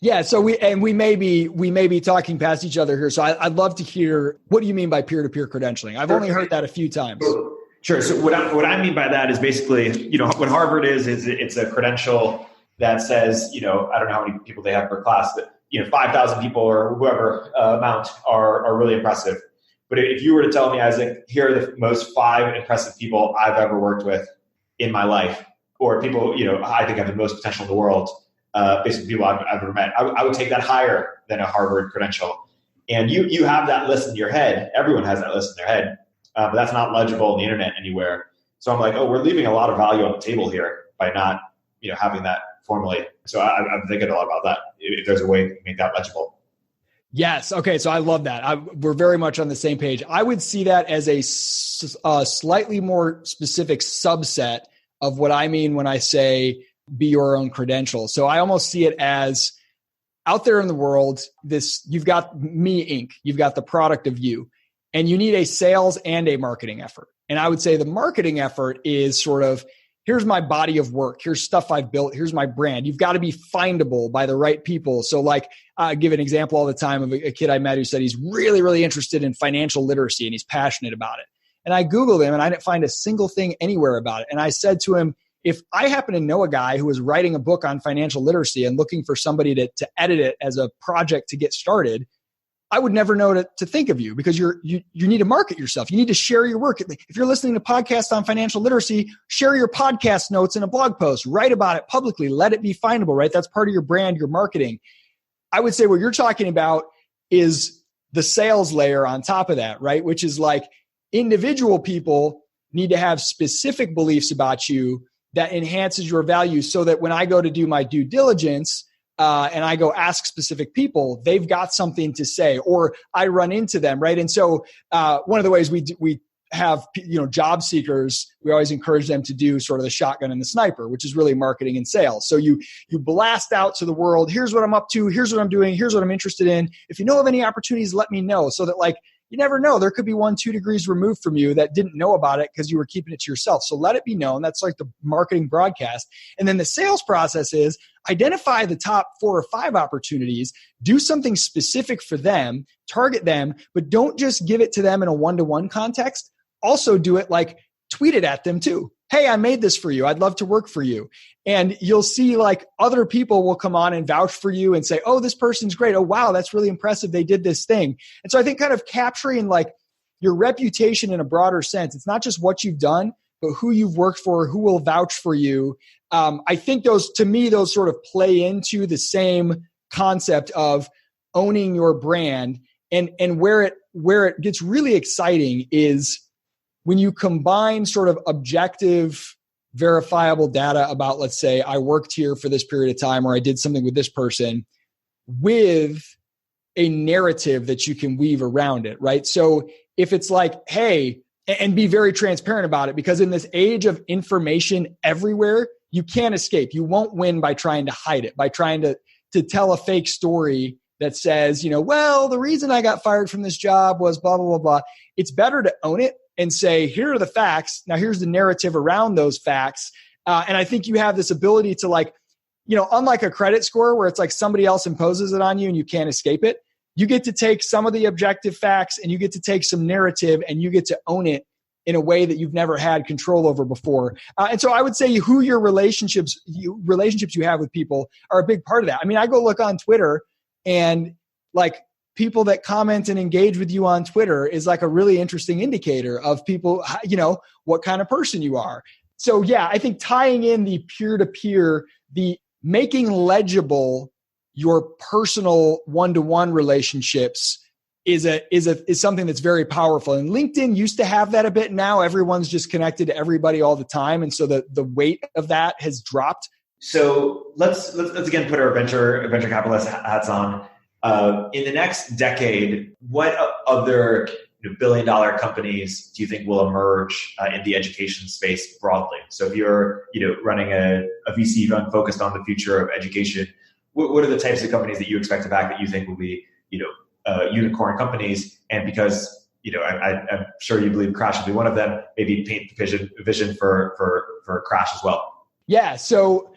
Yeah, so we may be talking past each other here. So I'd love to hear, what do you mean by peer-to-peer credentialing? I've only heard that a few times. Sure. So what I mean by that is basically what Harvard is it's a credential that says I don't know how many people they have per class, but 5,000 people or whoever amount are really impressive. But if you were to tell me, Isaac, here are the most 5 impressive people I've ever worked with in my life, or people, I think have the most potential in the world, basically people I've ever met, I would take that higher than a Harvard credential. And you have that list in your head. Everyone has that list in their head, but that's not legible on the internet anywhere. So I'm like, we're leaving a lot of value on the table here by not, having that formally. So I'm thinking a lot about that, if there's a way to make that legible. Yes. Okay. So I love that. We're very much on the same page. I would see that as a slightly more specific subset of what I mean when I say be your own credential. So I almost see it as out there in the world, you've got Me Inc., you've got the product of you, and you need a sales and a marketing effort. And I would say the marketing effort is sort of, here's my body of work. Here's stuff I've built. Here's my brand. You've got to be findable by the right people. So I give an example all the time of a kid I met who said he's really, really interested in financial literacy and he's passionate about it. And I Googled him and I didn't find a single thing anywhere about it. And I said to him, if I happen to know a guy who is writing a book on financial literacy and looking for somebody to edit it as a project to get started, I would never know to think of you, because you need to market yourself. You need to share your work. If you're listening to podcasts on financial literacy, share your podcast notes in a blog post, write about it publicly, let it be findable, right? That's part of your brand, your marketing. I would say what you're talking about is the sales layer on top of that, right? Which is like individual people need to have specific beliefs about you that enhances your value, so that when I go to do my due diligence, and I go ask specific people, they've got something to say, or I run into them, right? And so one of the ways we have job seekers, we always encourage them to do sort of the shotgun and the sniper, which is really marketing and sales. So you blast out to the world, here's what I'm up to, here's what I'm doing, here's what I'm interested in. If you know of any opportunities, let me know, so that you never know. There could be 1-2 degrees removed from you that didn't know about it because you were keeping it to yourself. So let it be known. That's like the marketing broadcast. And then the sales process is identify the top 4 or 5 opportunities, do something specific for them, target them, but don't just give it to them in a one-to-one context. Also do it tweet it at them too. Hey, I made this for you. I'd love to work for you. And you'll see other people will come on and vouch for you and say, oh, this person's great. Oh, wow, that's really impressive. They did this thing. And so I think kind of capturing your reputation in a broader sense, it's not just what you've done, but who you've worked for, who will vouch for you. I think those sort of play into the same concept of owning your brand. And where it gets really exciting is when you combine sort of objective, verifiable data about, let's say, I worked here for this period of time, or I did something with this person, with a narrative that you can weave around it, right? So if it's hey, and be very transparent about it, because in this age of information everywhere, you can't escape. You won't win by trying to hide it, by trying to tell a fake story that says, well, the reason I got fired from this job was blah, blah, blah, blah. It's better to own it and say, here are the facts. Now here's the narrative around those facts. And I think you have this ability to unlike a credit score where it's like somebody else imposes it on you and you can't escape it. You get to take some of the objective facts and you get to take some narrative and you get to own it in a way that you've never had control over before. And so I would say who your relationships you have with people are a big part of that. I mean, I go look on Twitter, and people that comment and engage with you on Twitter is a really interesting indicator of people, what kind of person you are. So yeah, I think tying in the peer-to-peer, the making legible your personal one-to-one relationships is something that's very powerful. And LinkedIn used to have that a bit. Now everyone's just connected to everybody all the time. And so the weight of that has dropped. So let's again put our venture capitalist hats on. In the next decade, what other billion-dollar companies do you think will emerge in the education space broadly? So if you're running a VC fund focused on the future of education, what are the types of companies that you expect to back that you think will be unicorn companies? And because I'm sure you believe Crash will be one of them, maybe paint the vision for Crash as well. Yeah. So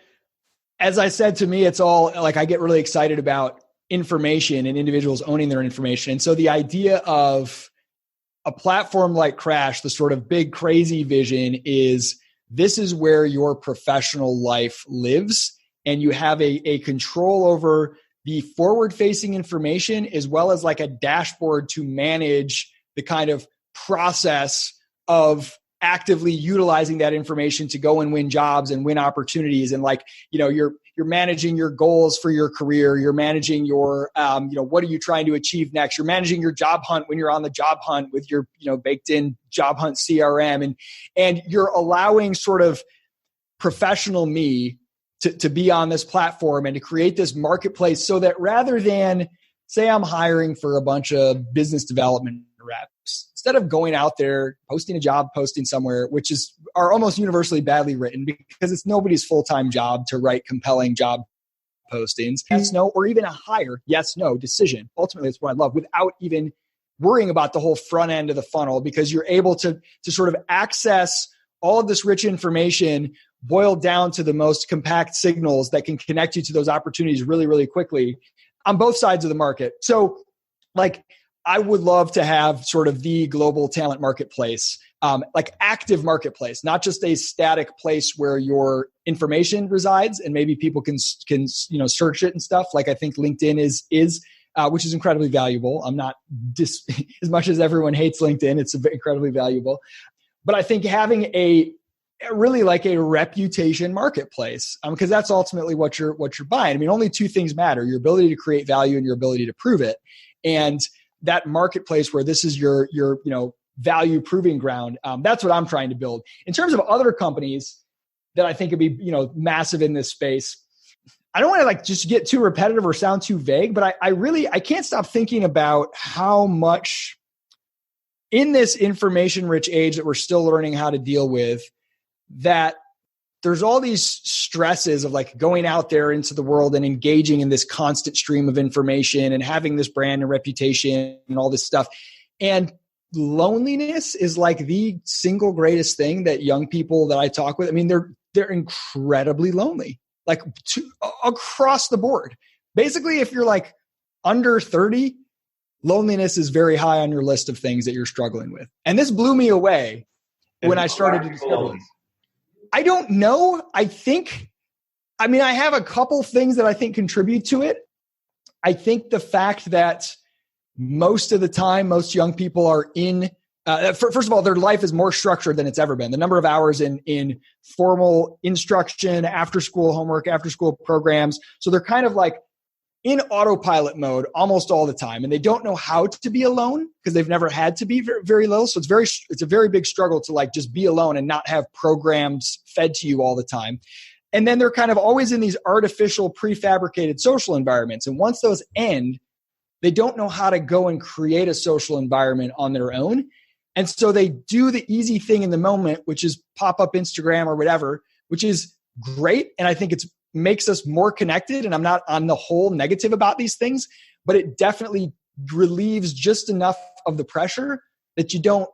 as I said, to me, it's all I get really excited about information and individuals owning their information. And so the idea of a platform like Crash, the sort of big crazy vision is this is where your professional life lives, and you have a control over the forward-facing information as well as a dashboard to manage the kind of process of actively utilizing that information to go and win jobs and win opportunities. And you're managing your goals for your career. You're managing your, what are you trying to achieve next? You're managing your job hunt when you're on the job hunt with your, baked in job hunt CRM. And you're allowing sort of professional me to be on this platform and to create this marketplace so that rather than say I'm hiring for a bunch of business development reps, instead of going out there, posting a job posting somewhere, which are almost universally badly written because it's nobody's full-time job to write compelling job postings, yes, no, or even a hire, yes, no decision. Ultimately, that's what I love, without even worrying about the whole front end of the funnel, because you're able to sort of access all of this rich information boiled down to the most compact signals that can connect you to those opportunities really, really quickly on both sides of the market. So I would love to have sort of the global talent marketplace, active marketplace, not just a static place where your information resides and maybe people can search it and stuff. I think LinkedIn is which is incredibly valuable. I'm not as much as everyone hates LinkedIn, it's incredibly valuable. But I think having a reputation marketplace, because that's ultimately what you're buying. I mean, only two things matter: your ability to create value and your ability to prove it. And that marketplace where this is your value proving ground, that's what I'm trying to build. In terms of other companies that I think would be massive in this space, I don't want to just get too repetitive or sound too vague, but I can't stop thinking about how much in this information rich age that we're still learning how to deal with, that there's all these stresses of going out there into the world and engaging in this constant stream of information and having this brand and reputation and all this stuff. And loneliness is the single greatest thing that young people that I talk with, I mean, they're incredibly lonely, across the board. Basically, if you're under 30, loneliness is very high on your list of things that you're struggling with. And this blew me away when I started to discover this. I don't know. I have a couple things that I think contribute to it. I think the fact that most of the time, most young people are first of all, their life is more structured than it's ever been. The number of hours in formal instruction, after school homework, after school programs. So they're kind of in autopilot mode almost all the time. And they don't know how to be alone because they've never had to be very, very little. So it's a very big struggle to just be alone and not have programs fed to you all the time. And then they're kind of always in these artificial prefabricated social environments. And once those end, they don't know how to go and create a social environment on their own. And so they do the easy thing in the moment, which is pop up Instagram or whatever, which is great. And I think it makes us more connected. And I'm not on the whole negative about these things, but it definitely relieves just enough of the pressure that you don't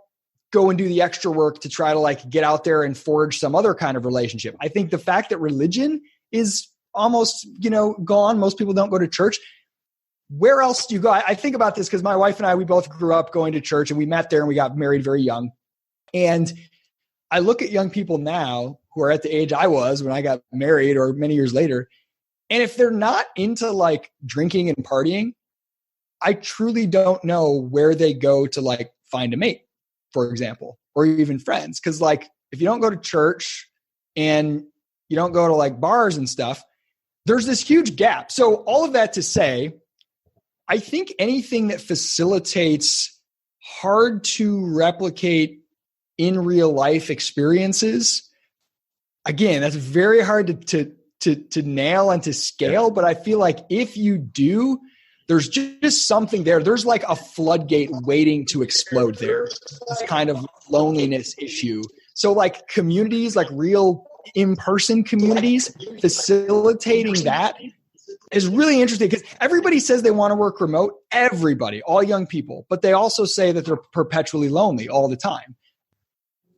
go and do the extra work to try to like get out there and forge some other kind of relationship. I think the fact that religion is almost, gone. Most people don't go to church. Where else do you go? I think about this because my wife and I, we both grew up going to church, and we met there and we got married very young. And I look at young people now who are at the age I was when I got married or many years later. And if they're not into like drinking and partying, I truly don't know where they go to like find a mate, for example, or even friends. Cause like, if you don't go to church and you don't go to like bars and stuff, there's this huge gap. So all of that to say, I think anything that facilitates hard to replicate in real life experiences, again, that's very hard to nail and to scale. But I feel like if you do, there's just something there. There's like a floodgate waiting to explode there. This kind of loneliness issue. So like communities, like real in-person communities, facilitating that is really interesting because everybody says they want to work remote. Everybody, all young people, but they also say that they're perpetually lonely all the time.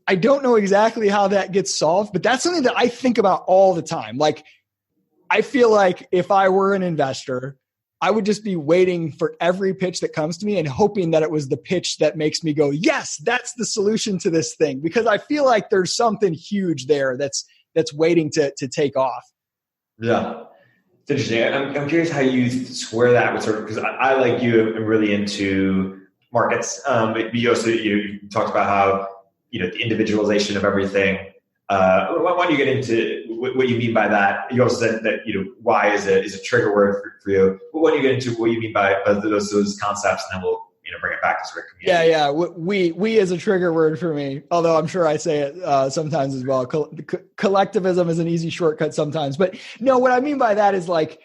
I don't know exactly how that gets solved, but that's something that I think about all the time. Like, I feel like if I were an investor, I would just be waiting for every pitch that comes to me and hoping that it was the pitch that makes me go, yes, that's the solution to this thing. Because I feel like there's something huge there that's waiting to take off. Yeah. It's interesting. I'm curious how you square that with sort of, because I like you, am really into markets. You also, you talked about how, the individualization of everything. Why don't you get into what you mean by that? You also said that, why is a trigger word for you. But why don't you get into what you mean by those concepts, and then we'll, bring it back to sort of community. Yeah. We is a trigger word for me, although I'm sure I say it sometimes as well. Collectivism is an easy shortcut sometimes. But no, what I mean by that is like,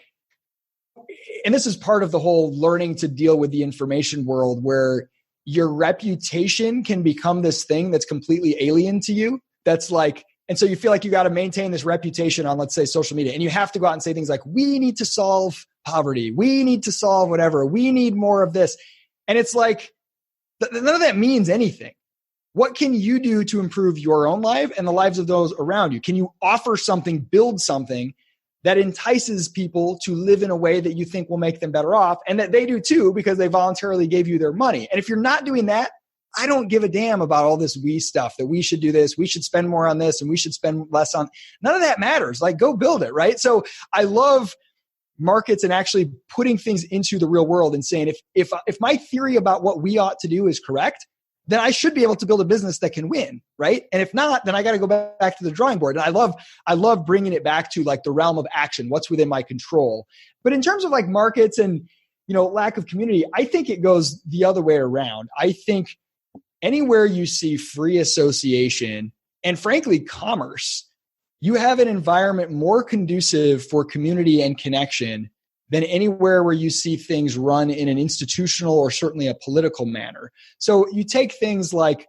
and this is part of the whole learning to deal with the information world, where your reputation can become this thing that's completely alien to you. That's like, and so you feel like you got to maintain this reputation on, let's say, social media. And you have to go out and say things like, we need to solve poverty. We need to solve whatever. We need more of this. And it's like, none of that means anything. What can you do to improve your own life and the lives of those around you? Can you offer something, build something that entices people to live in a way that you think will make them better off, and that they do too, because they voluntarily gave you their money? And if you're not doing that, I don't give a damn about all this we stuff that we should do this, we should spend more on this, and we should spend less on. None of that matters. Like, go build it, right? So I love markets and actually putting things into the real world and saying, if my theory about what we ought to do is correct, then I should be able to build a business that can win, right? And if not, then I got to go back to the drawing board. And I love bringing it back to like the realm of action, what's within my control. But in terms of like markets and, lack of community, I think it goes the other way around. I think anywhere you see free association and frankly, commerce, you have an environment more conducive for community and connection than anywhere where you see things run in an institutional or certainly a political manner. So you take things like,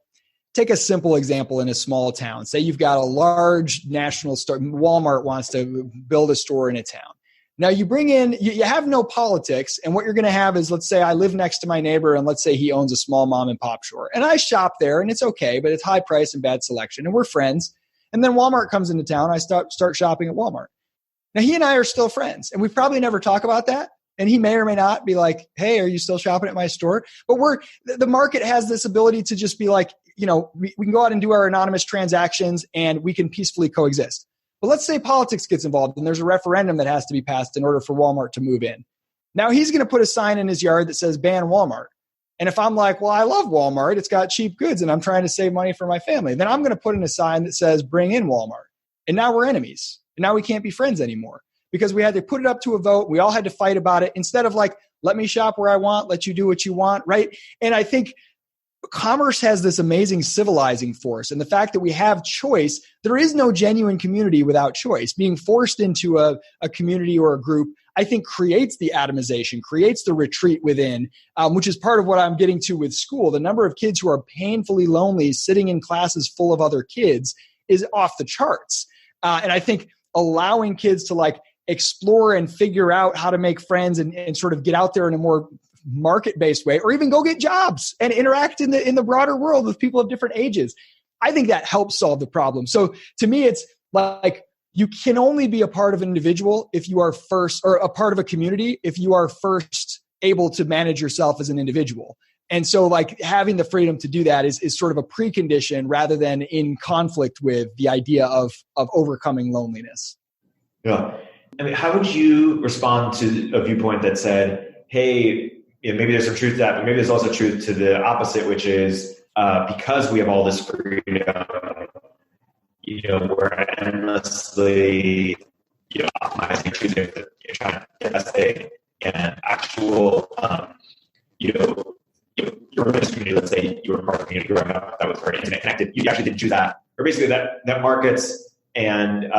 take a simple example in a small town. Say you've got a large national store, Walmart wants to build a store in a town. Now you bring in, you have no politics, and what you're going to have is, let's say I live next to my neighbor, and let's say he owns a small mom and pop store, and I shop there, and it's okay, but it's high price and bad selection, and we're friends. And then Walmart comes into town, I start shopping at Walmart. Now he and I are still friends, and we probably never talk about that. And he may or may not be like, hey, are you still shopping at my store? But the market has this ability to just be like, we can go out and do our anonymous transactions and we can peacefully coexist. But let's say politics gets involved and there's a referendum that has to be passed in order for Walmart to move in. Now he's going to put a sign in his yard that says ban Walmart. And if I'm like, well, I love Walmart, it's got cheap goods and I'm trying to save money for my family, then I'm going to put in a sign that says bring in Walmart. And now we're enemies. And now we can't be friends anymore because we had to put it up to a vote. We all had to fight about it instead of like, let me shop where I want, let you do what you want, right? And I think commerce has this amazing civilizing force. And the fact that we have choice, there is no genuine community without choice. Being forced into a community or a group, I think creates the atomization, creates the retreat within, which is part of what I'm getting to with school. The number of kids who are painfully lonely sitting in classes full of other kids is off the charts. And I think allowing kids to like explore and figure out how to make friends and sort of get out there in a more market-based way, or even go get jobs and interact in the broader world with people of different ages. I think that helps solve the problem. So to me, it's like you can only be a part of an individual if you are first, or a part of a community if you are first able to manage yourself as an individual. And so like having the freedom to do that is sort of a precondition rather than in conflict with the idea of overcoming loneliness. Yeah. I mean, how would you respond to a viewpoint that said, hey, maybe there's some truth to that, but maybe there's also truth to the opposite, which is because we have all this freedom, we're endlessly, optimizing, choosing, trying to get us an actual, your religious community, let's say you were part of a community growing up that was very internet connected, you actually didn't choose that. Or basically that markets and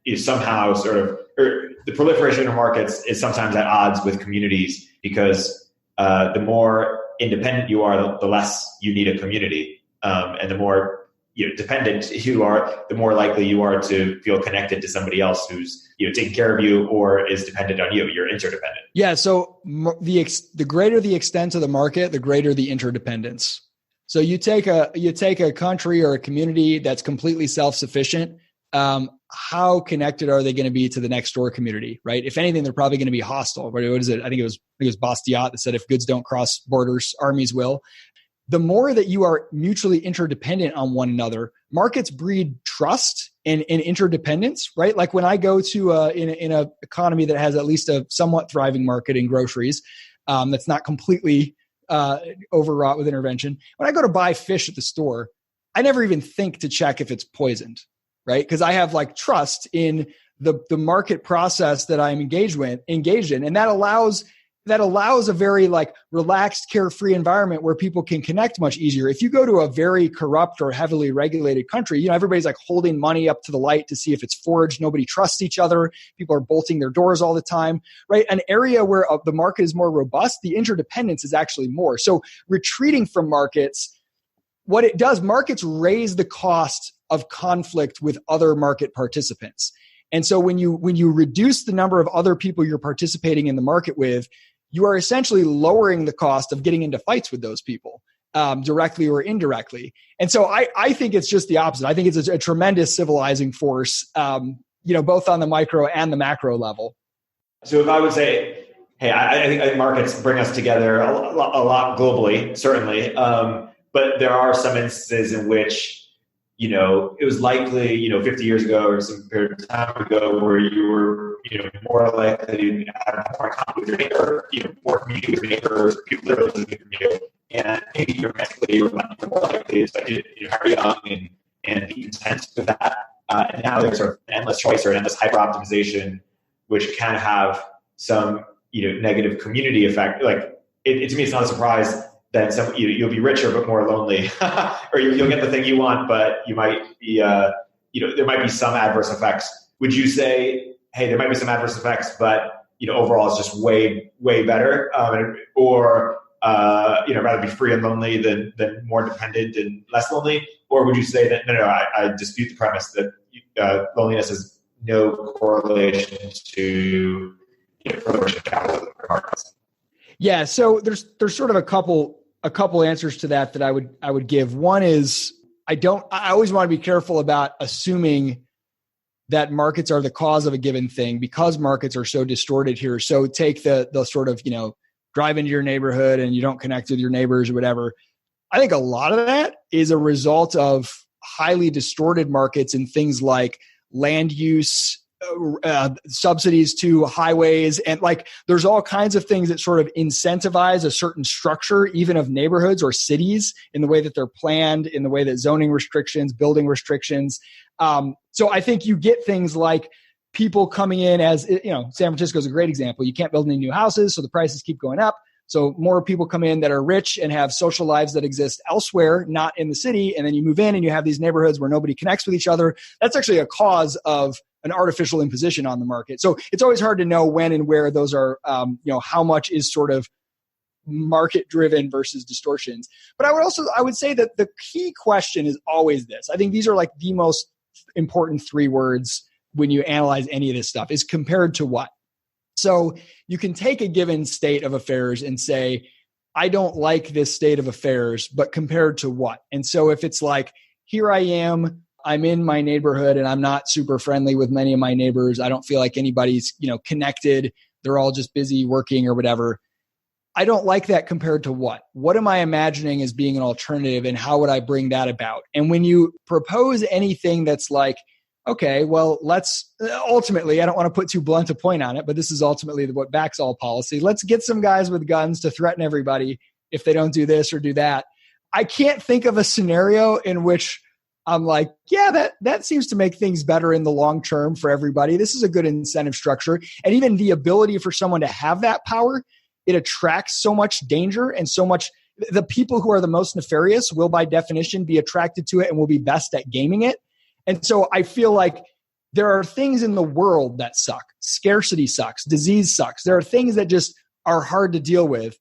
is somehow sort of, or the proliferation of markets is sometimes at odds with communities because the more independent you are, the less you need a community. And the more dependent you are, the more likely you are to feel connected to somebody else who's taking care of you or is dependent on you. You're interdependent. Yeah. So the greater the extent of the market, the greater the interdependence. So you take a country or a community that's completely self-sufficient. How connected are they going to be to the next door community, right? If anything, they're probably going to be hostile. What is it? I think it was Bastiat that said, if goods don't cross borders, armies will. The more that you are mutually interdependent on one another, markets breed trust and interdependence, right? Like when I go to in an economy that has at least a somewhat thriving market in groceries, that's not completely overwrought with intervention. When I go to buy fish at the store, I never even think to check if it's poisoned, right? Because I have like trust in the market process that I'm engaged in, and that allows a very like relaxed, carefree environment where people can connect much easier. If you go to a very corrupt or heavily regulated country, everybody's like holding money up to the light to see if it's forged. Nobody trusts each other. People are bolting their doors all the time, right? An area where the market is more robust, the interdependence is actually more. So retreating from markets, what it does, markets raise the cost of conflict with other market participants. And so when you reduce the number of other people you're participating in the market with, you are essentially lowering the cost of getting into fights with those people, directly or indirectly. And so I think it's just the opposite. I think it's a tremendous civilizing force, both on the micro and the macro level. So if I would say, hey, I think markets bring us together a lot globally, certainly. But there are some instances in which, it was likely, 50 years ago or some period of time ago where you were, more likely to have more contact with your neighbor, more community with your neighbors, people that are living from you. And maybe you're more likely to hurry young and be content with that. And now there's sort of an endless choice or an endless hyper optimization, which can have some, negative community effect. Like to me, it's not a surprise that you'll be richer but more lonely, or you'll get the thing you want, but you might be, there might be some adverse effects. Would you say, hey, there might be some adverse effects, but overall it's just way better, or rather be free and lonely than more dependent and less lonely? Or would you say that no, I dispute the premise that loneliness has no correlation to further capital markets? Yeah, so there's sort of a couple answers to that I would give. One is I always want to be careful about assuming that markets are the cause of a given thing because markets are so distorted here. So take the sort of, drive into your neighborhood and you don't connect with your neighbors or whatever. I think a lot of that is a result of highly distorted markets and things like land use, subsidies to highways, and like there's all kinds of things that sort of incentivize a certain structure, even of neighborhoods or cities, in the way that they're planned, in the way that zoning restrictions, building restrictions. So I think you get things like people coming in as, San Francisco is a great example. You can't build any new houses, so the prices keep going up. So more people come in that are rich and have social lives that exist elsewhere, not in the city. And then you move in and you have these neighborhoods where nobody connects with each other. That's actually a cause of an artificial imposition on the market. So it's always hard to know when and where those are, how much is sort of market driven versus distortions. But I would say that the key question is always this. I think these are like the most important 3 words when you analyze any of this stuff, is compared to what? So you can take a given state of affairs and say, I don't like this state of affairs, but compared to what? And so if it's like, here I am, I'm in my neighborhood and I'm not super friendly with many of my neighbors. I don't feel like anybody's, connected. They're all just busy working or whatever. I don't like that compared to what? What am I imagining as being an alternative, and how would I bring that about? And when you propose anything that's like, okay, well, let's ultimately, I don't want to put too blunt a point on it, but this is ultimately what backs all policy. Let's get some guys with guns to threaten everybody if they don't do this or do that. I can't think of a scenario in which I'm like, yeah, that seems to make things better in the long term for everybody. This is a good incentive structure. And even the ability for someone to have that power, it attracts so much danger and so much. The people who are the most nefarious will by definition be attracted to it and will be best at gaming it. And so I feel like there are things in the world that suck. Scarcity sucks. Disease sucks. There are things that just are hard to deal with.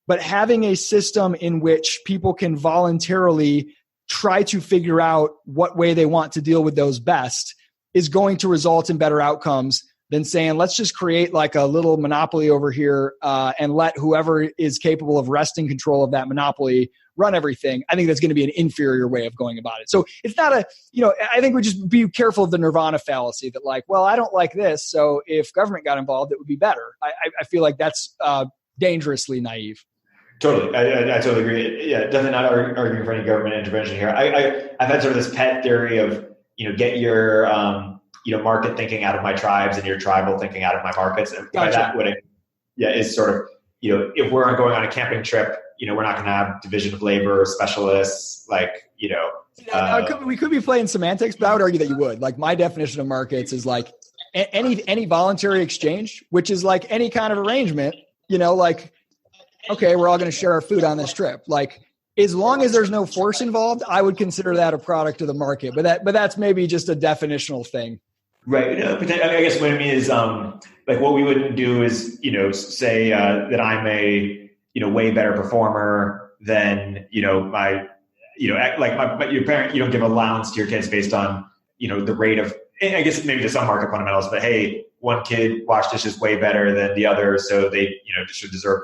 But having a system in which people can voluntarily try to figure out what way they want to deal with those best is going to result in better outcomes than saying, let's just create like a little monopoly over here and let whoever is capable of wresting control of that monopoly run everything. I think that's going to be an inferior way of going about it. So it's not I think we just be careful of the nirvana fallacy that like, well, I don't like this, so if government got involved, it would be better. I feel like that's dangerously naive. Totally. I totally agree. Yeah, definitely not arguing for any government intervention here. I've had sort of this pet theory of, get your, market thinking out of my tribes and your tribal thinking out of my markets. And by that, is sort of, if we're going on a camping trip, we're not going to have division of labor specialists, we could be playing semantics, but I would argue that you would. Like my definition of markets is like any voluntary exchange, which is like any kind of arrangement, okay, we're all going to share our food on this trip. Like, as long as there's no force involved, I would consider that a product of the market. But that's maybe just a definitional thing. Right. I guess what I mean is, like what we wouldn't do is, say that I'm a, way better performer than, your parent, you don't give allowance to your kids based on, the rate of, I guess maybe to some market fundamentals, but hey, one kid washed dishes way better than the other, so they, should deserve,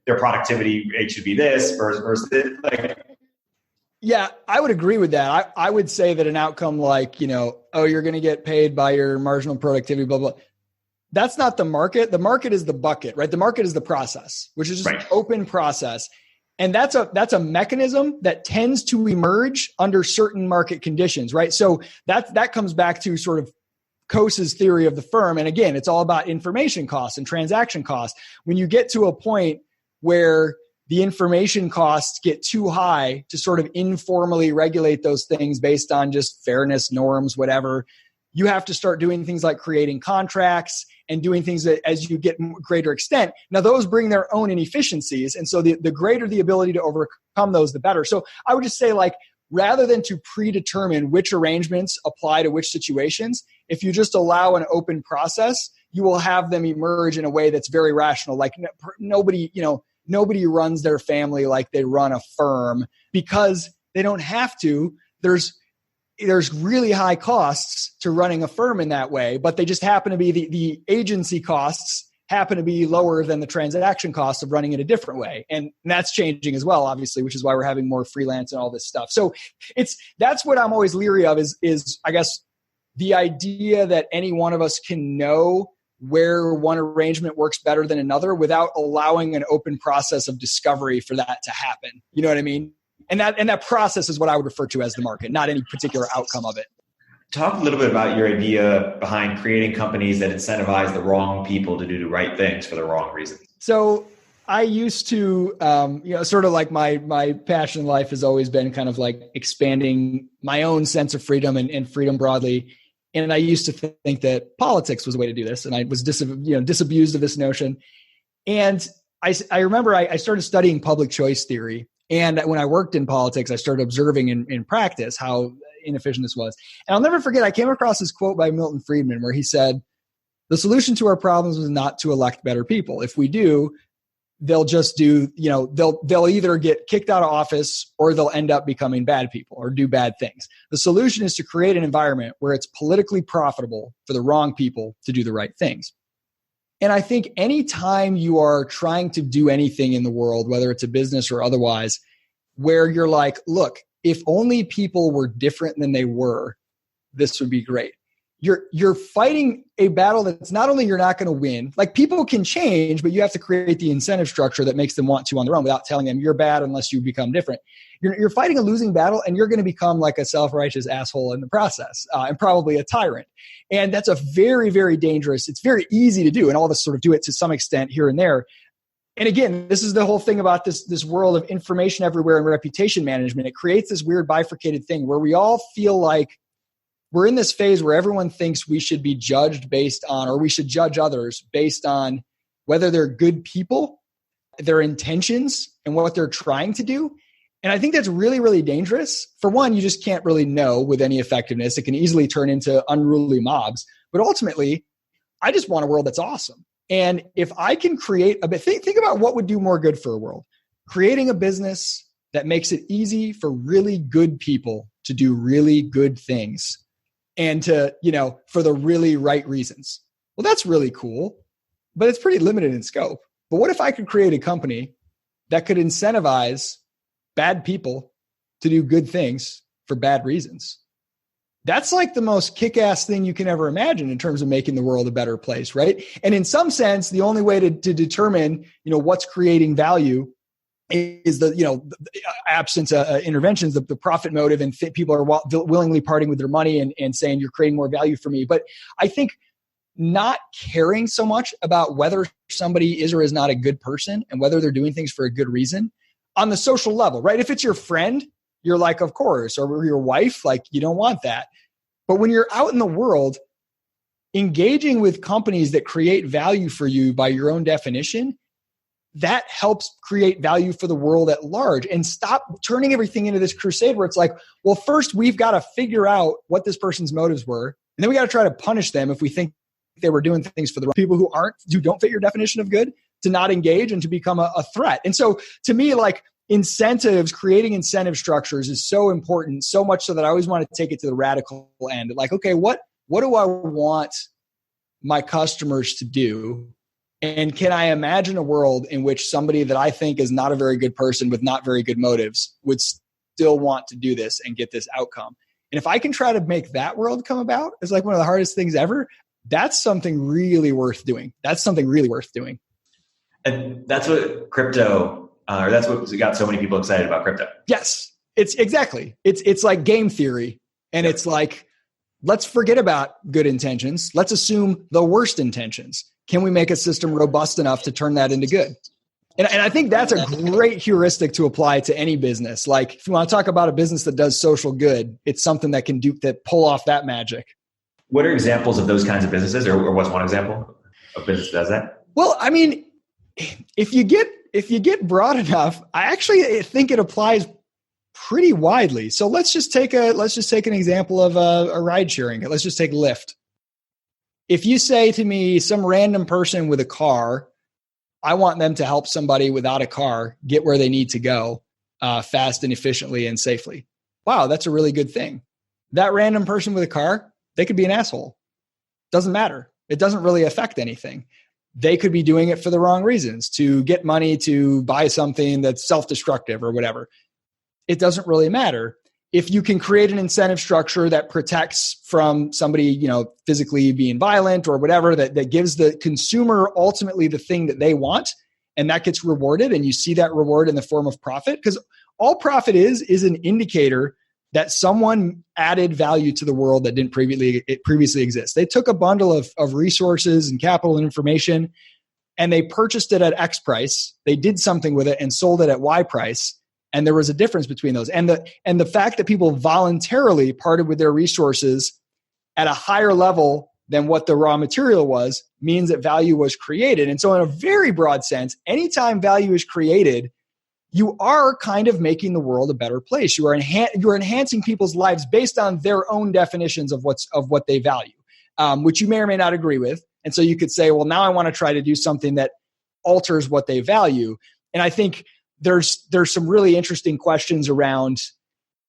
their productivity rate should be this versus like. Yeah, I would agree with that. I would say that an outcome like, you're going to get paid by your marginal productivity, blah, blah. That's not the market. The market is the bucket, right? The market is the process, which is just an open process. And that's a mechanism that tends to emerge under certain market conditions, right? So that comes back to sort of Coase's theory of the firm. And again, it's all about information costs and transaction costs. When you get to a point where the information costs get too high to sort of informally regulate those things based on just fairness, norms, whatever, you have to start doing things like creating contracts and doing things that as you get greater extent. Now, those bring their own inefficiencies. And so the greater the ability to overcome those, the better. So I would just say, like, rather than to predetermine which arrangements apply to which situations, if you just allow an open process, you will have them emerge in a way that's very rational. Like nobody runs their family like they run a firm because they don't have to. There's really high costs to running a firm in that way, but they just happen to be the agency costs happen to be lower than the transaction costs of running it a different way. And that's changing as well, obviously, which is why we're having more freelance and all this stuff. So that's what I'm always leery of is I guess the idea that any one of us can know where one arrangement works better than another without allowing an open process of discovery for that to happen. You know what I mean? And that process is what I would refer to as the market, not any particular outcome of it. Talk a little bit about your idea behind creating companies that incentivize the wrong people to do the right things for the wrong reasons. So I used to, sort of like my passion in life has always been kind of like expanding my own sense of freedom and freedom broadly. And I used to think that politics was a way to do this. And I was disabused of this notion. And I remember I started studying public choice theory. And when I worked in politics, I started observing in practice how inefficient this was. And I'll never forget, I came across this quote by Milton Friedman where he said, the solution to our problems is not to elect better people. If we do, they'll just do, they'll either get kicked out of office or they'll end up becoming bad people or do bad things. The solution is to create an environment where it's politically profitable for the wrong people to do the right things. And I think anytime you are trying to do anything in the world, whether it's a business or otherwise, where you're like, look, if only people were different than they were, this would be great. You're fighting a battle that's not only you're not going to win, like people can change, but you have to create the incentive structure that makes them want to on their own without telling them you're bad unless you become different. You're fighting a losing battle and you're going to become like a self-righteous asshole in the process and probably a tyrant. And that's a very, very dangerous, it's very easy to do. And all of us sort of do it to some extent here and there. And again, this is the whole thing about this world of information everywhere and reputation management. It creates this weird bifurcated thing where we all feel like we're in this phase where everyone thinks we should be judged based on, or we should judge others based on whether they're good people, their intentions, and what they're trying to do. And I think that's really, really dangerous. For one, you just can't really know with any effectiveness. It can easily turn into unruly mobs. But ultimately, I just want a world that's awesome. And if I can create a bit, think about what would do more good for a world. Creating a business that makes it easy for really good people to do really good things. And to, for the really right reasons. Well, that's really cool, but it's pretty limited in scope. But what if I could create a company that could incentivize bad people to do good things for bad reasons? That's like the most kick-ass thing you can ever imagine in terms of making the world a better place, right? And in some sense, the only way to determine, what's creating value is the absence of interventions, the profit motive, and people are willingly parting with their money and saying you're creating more value for me. But I think not caring so much about whether somebody is or is not a good person and whether they're doing things for a good reason on the social level, right? If it's your friend, you're like, of course, or your wife, like you don't want that. But when you're out in the world, engaging with companies that create value for you by your own definition, that helps create value for the world at large, and stop turning everything into this crusade where it's like, well, first we've got to figure out what this person's motives were. And then we got to try to punish them if we think they were doing things for the right people who don't fit your definition of good, to not engage and to become a threat. And so to me, like incentives, creating incentive structures is so important, so much so that I always want to take it to the radical end. Like, okay, what do I want my customers to do? And can I imagine a world in which somebody that I think is not a very good person with not very good motives would still want to do this and get this outcome? And if I can try to make that world come about, it's like one of the hardest things ever. That's something really worth doing. And that's what crypto, or that's what got so many people excited about crypto. Yes, it's exactly. It's like game theory. And it's like, let's forget about good intentions. Let's assume the worst intentions. Can we make a system robust enough to turn that into good? And I think that's a great heuristic to apply to any business. Like if you want to talk about a business that does social good, it's something that can pull off that magic. What are examples of those kinds of businesses, or what's one example of business that does that? Well, I mean, if you get broad enough, I actually think it applies pretty widely. So let's just take an example of a ride sharing. Let's just take Lyft. If you say to me, some random person with a car, I want them to help somebody without a car get where they need to go fast and efficiently and safely. Wow, that's a really good thing. That random person with a car, they could be an asshole. Doesn't matter. It doesn't really affect anything. They could be doing it for the wrong reasons, to get money to buy something that's self-destructive or whatever. It doesn't really matter. If you can create an incentive structure that protects from somebody, physically being violent or whatever, that gives the consumer ultimately the thing that they want, and that gets rewarded, and you see that reward in the form of profit, because all profit is an indicator that someone added value to the world that didn't previously exist. They took a bundle of resources and capital and information, and they purchased it at X price. They did something with it and sold it at Y price. And there was a difference between those. And the fact that people voluntarily parted with their resources at a higher level than what the raw material was means that value was created. And so in a very broad sense, anytime value is created, you are kind of making the world a better place. You are enhancing people's lives based on their own definitions of what they value, which you may or may not agree with. And so you could say, well, now I want to try to do something that alters what they value. And I think there's some really interesting questions around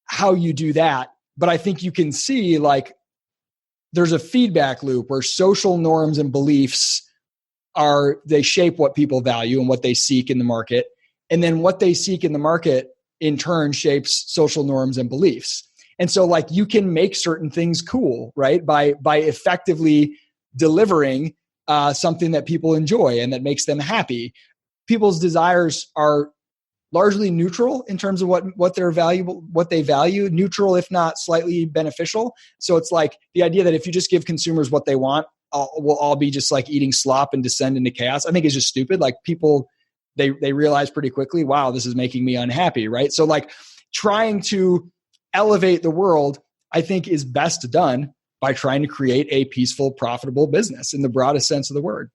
how you do that. But I think you can see like there's a feedback loop where social norms and beliefs they shape what people value and what they seek in the market. And then what they seek in the market in turn shapes social norms and beliefs. And so like you can make certain things cool, right? By effectively delivering something that people enjoy and that makes them happy. People's desires are largely neutral in terms of what they're valuable, what they value, neutral, if not slightly beneficial. So it's like the idea that if you just give consumers what they want, we'll all be just like eating slop and descend into chaos, I think is just stupid. Like people, they realize pretty quickly, wow, this is making me unhappy, right? So like trying to elevate the world, I think is best done by trying to create a peaceful, profitable business in the broadest sense of the word.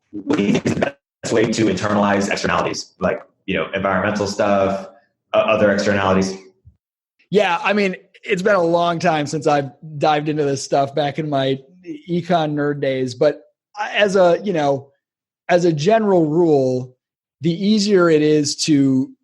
What do you think is the best way to internalize externalities, like, environmental stuff, other externalities? Yeah, I mean, it's been a long time since I've dived into this stuff back in my econ nerd days, but as a general rule, the easier it is to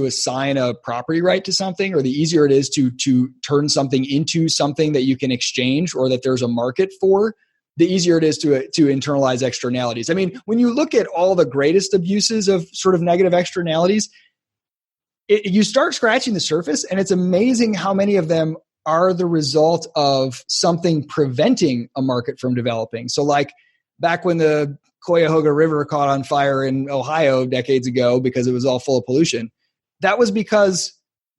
assign a property right to something, or the easier it is to turn something into something that you can exchange or that there's a market for, the easier it is to internalize externalities. I mean, when you look at all the greatest abuses of sort of negative externalities, you start scratching the surface, and it's amazing how many of them are the result of something preventing a market from developing. So like back when the Cuyahoga River caught on fire in Ohio decades ago because it was all full of pollution, that was because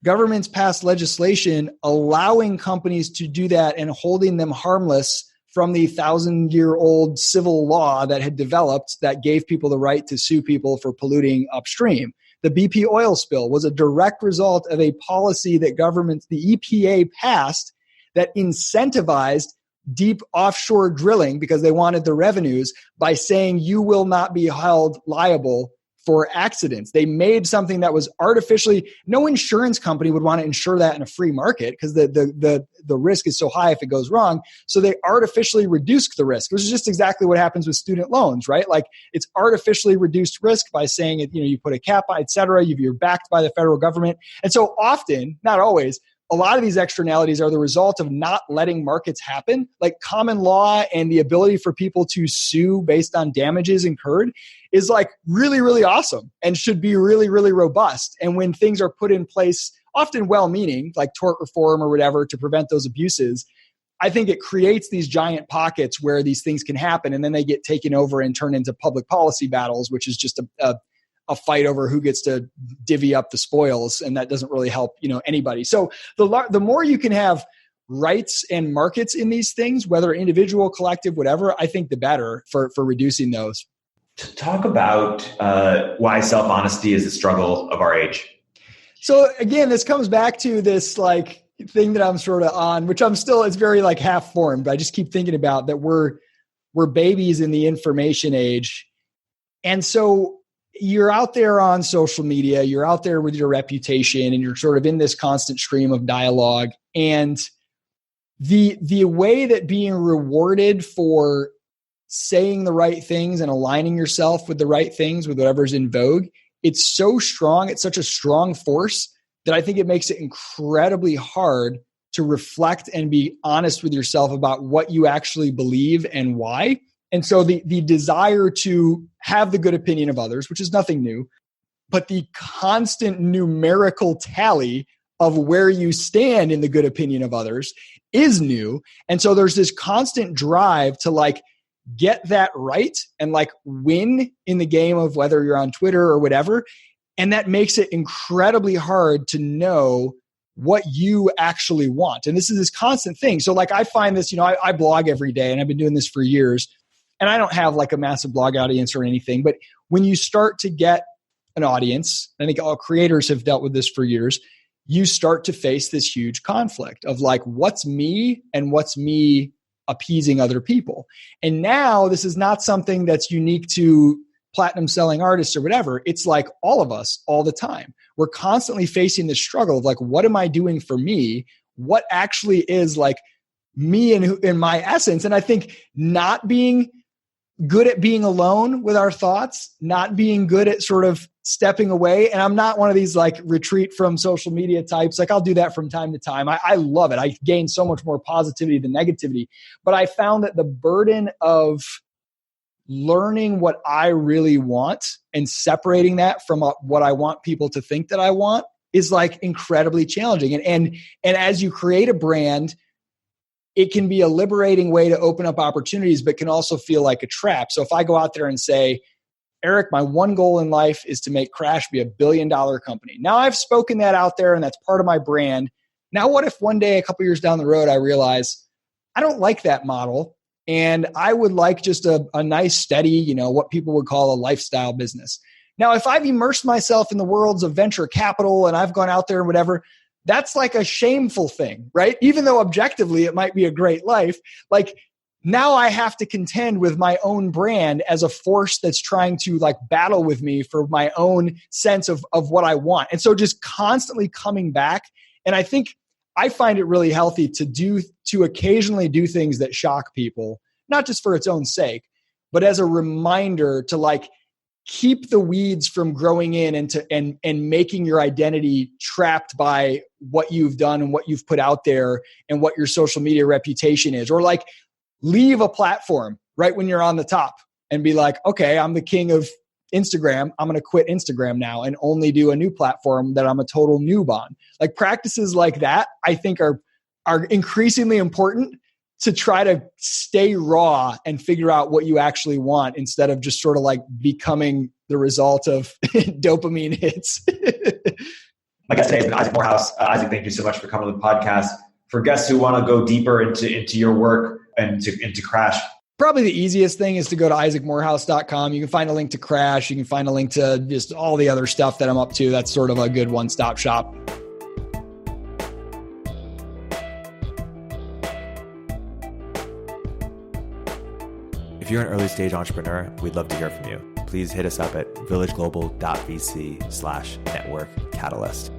governments passed legislation allowing companies to do that and holding them harmless from the 1,000-year-old civil law that had developed that gave people the right to sue people for polluting upstream. The BP oil spill was a direct result of a policy that the EPA passed that incentivized deep offshore drilling because they wanted the revenues by saying you will not be held liable for accidents. They made something that was artificially, no insurance company would want to insure that in a free market because the risk is so high if it goes wrong. So they artificially reduced the risk, which is just exactly what happens with student loans, right? Like it's artificially reduced risk by saying it, you put a cap on, et cetera, you're backed by the federal government. And so often, not always, a lot of these externalities are the result of not letting markets happen. Like common law and the ability for people to sue based on damages incurred is like really, really awesome and should be really, really robust. And when things are put in place, often well-meaning, like tort reform or whatever, to prevent those abuses, I think it creates these giant pockets where these things can happen, and then they get taken over and turn into public policy battles, which is just a fight over who gets to divvy up the spoils, and that doesn't really help anybody. So the more you can have rights and markets in these things, whether individual, collective, whatever, I think the better for reducing those. Talk about why self-honesty is the struggle of our age. So again, this comes back to this like thing that I'm sort of on, which it's very like half formed, but I just keep thinking about that we're babies in the information age. And so you're out there on social media, you're out there with your reputation, and you're sort of in this constant stream of dialogue. And the way that being rewarded for saying the right things and aligning yourself with the right things, with whatever's in vogue, it's so strong. It's such a strong force that I think it makes it incredibly hard to reflect and be honest with yourself about what you actually believe and why. And so the desire to have the good opinion of others, which is nothing new, but the constant numerical tally of where you stand in the good opinion of others is new. And so there's this constant drive to like get that right and like win in the game of whether you're on Twitter or whatever. And that makes it incredibly hard to know what you actually want. And this is this constant thing. So like I find this, I blog every day, and I've been doing this for years, and I don't have like a massive blog audience or anything, but when you start to get an audience, I think all creators have dealt with this for years, you start to face this huge conflict of like, what's me and what's me appeasing other people. And now this is not something that's unique to platinum selling artists or whatever. It's like all of us all the time. We're constantly facing this struggle of like, what am I doing for me? What actually is like me in my essence? And I think not being good at being alone with our thoughts, not being good at sort of stepping away. And I'm not one of these like retreat from social media types. Like I'll do that from time to time. I love it. I gain so much more positivity than negativity. But I found that the burden of learning what I really want and separating that from what I want people to think that I want is like incredibly challenging. And as you create a brand, it can be a liberating way to open up opportunities, but can also feel like a trap. So if I go out there and say, Erik, my one goal in life is to make Crash be $1 billion company. Now I've spoken that out there and that's part of my brand. Now what if one day, a couple years down the road, I realize I don't like that model and I would like just a nice, steady, what people would call a lifestyle business. Now, if I've immersed myself in the worlds of venture capital and I've gone out there and whatever, that's like a shameful thing, right? Even though objectively it might be a great life, like now I have to contend with my own brand as a force that's trying to like battle with me for my own sense of what I want. And so just constantly coming back. And I think I find it really healthy to occasionally do things that shock people, not just for its own sake, but as a reminder to like keep the weeds from growing in and making your identity trapped by what you've done and what you've put out there and what your social media reputation is. Or like leave a platform right when you're on the top and be like, okay, I'm the king of Instagram. I'm going to quit Instagram now and only do a new platform that I'm a total noob on. Like practices like that, I think are increasingly important to try to stay raw and figure out what you actually want instead of just sort of like becoming the result of dopamine hits. My guest today has been Isaac Morehouse. Isaac, thank you so much for coming to the podcast. For guests who want to go deeper into your work and into Crash, probably the easiest thing is to go to isaacmorehouse.com. You can find a link to Crash. You can find a link to just all the other stuff that I'm up to. That's sort of a good one-stop shop. If you're an early stage entrepreneur, we'd love to hear from you. Please hit us up at villageglobal.vc/network catalyst.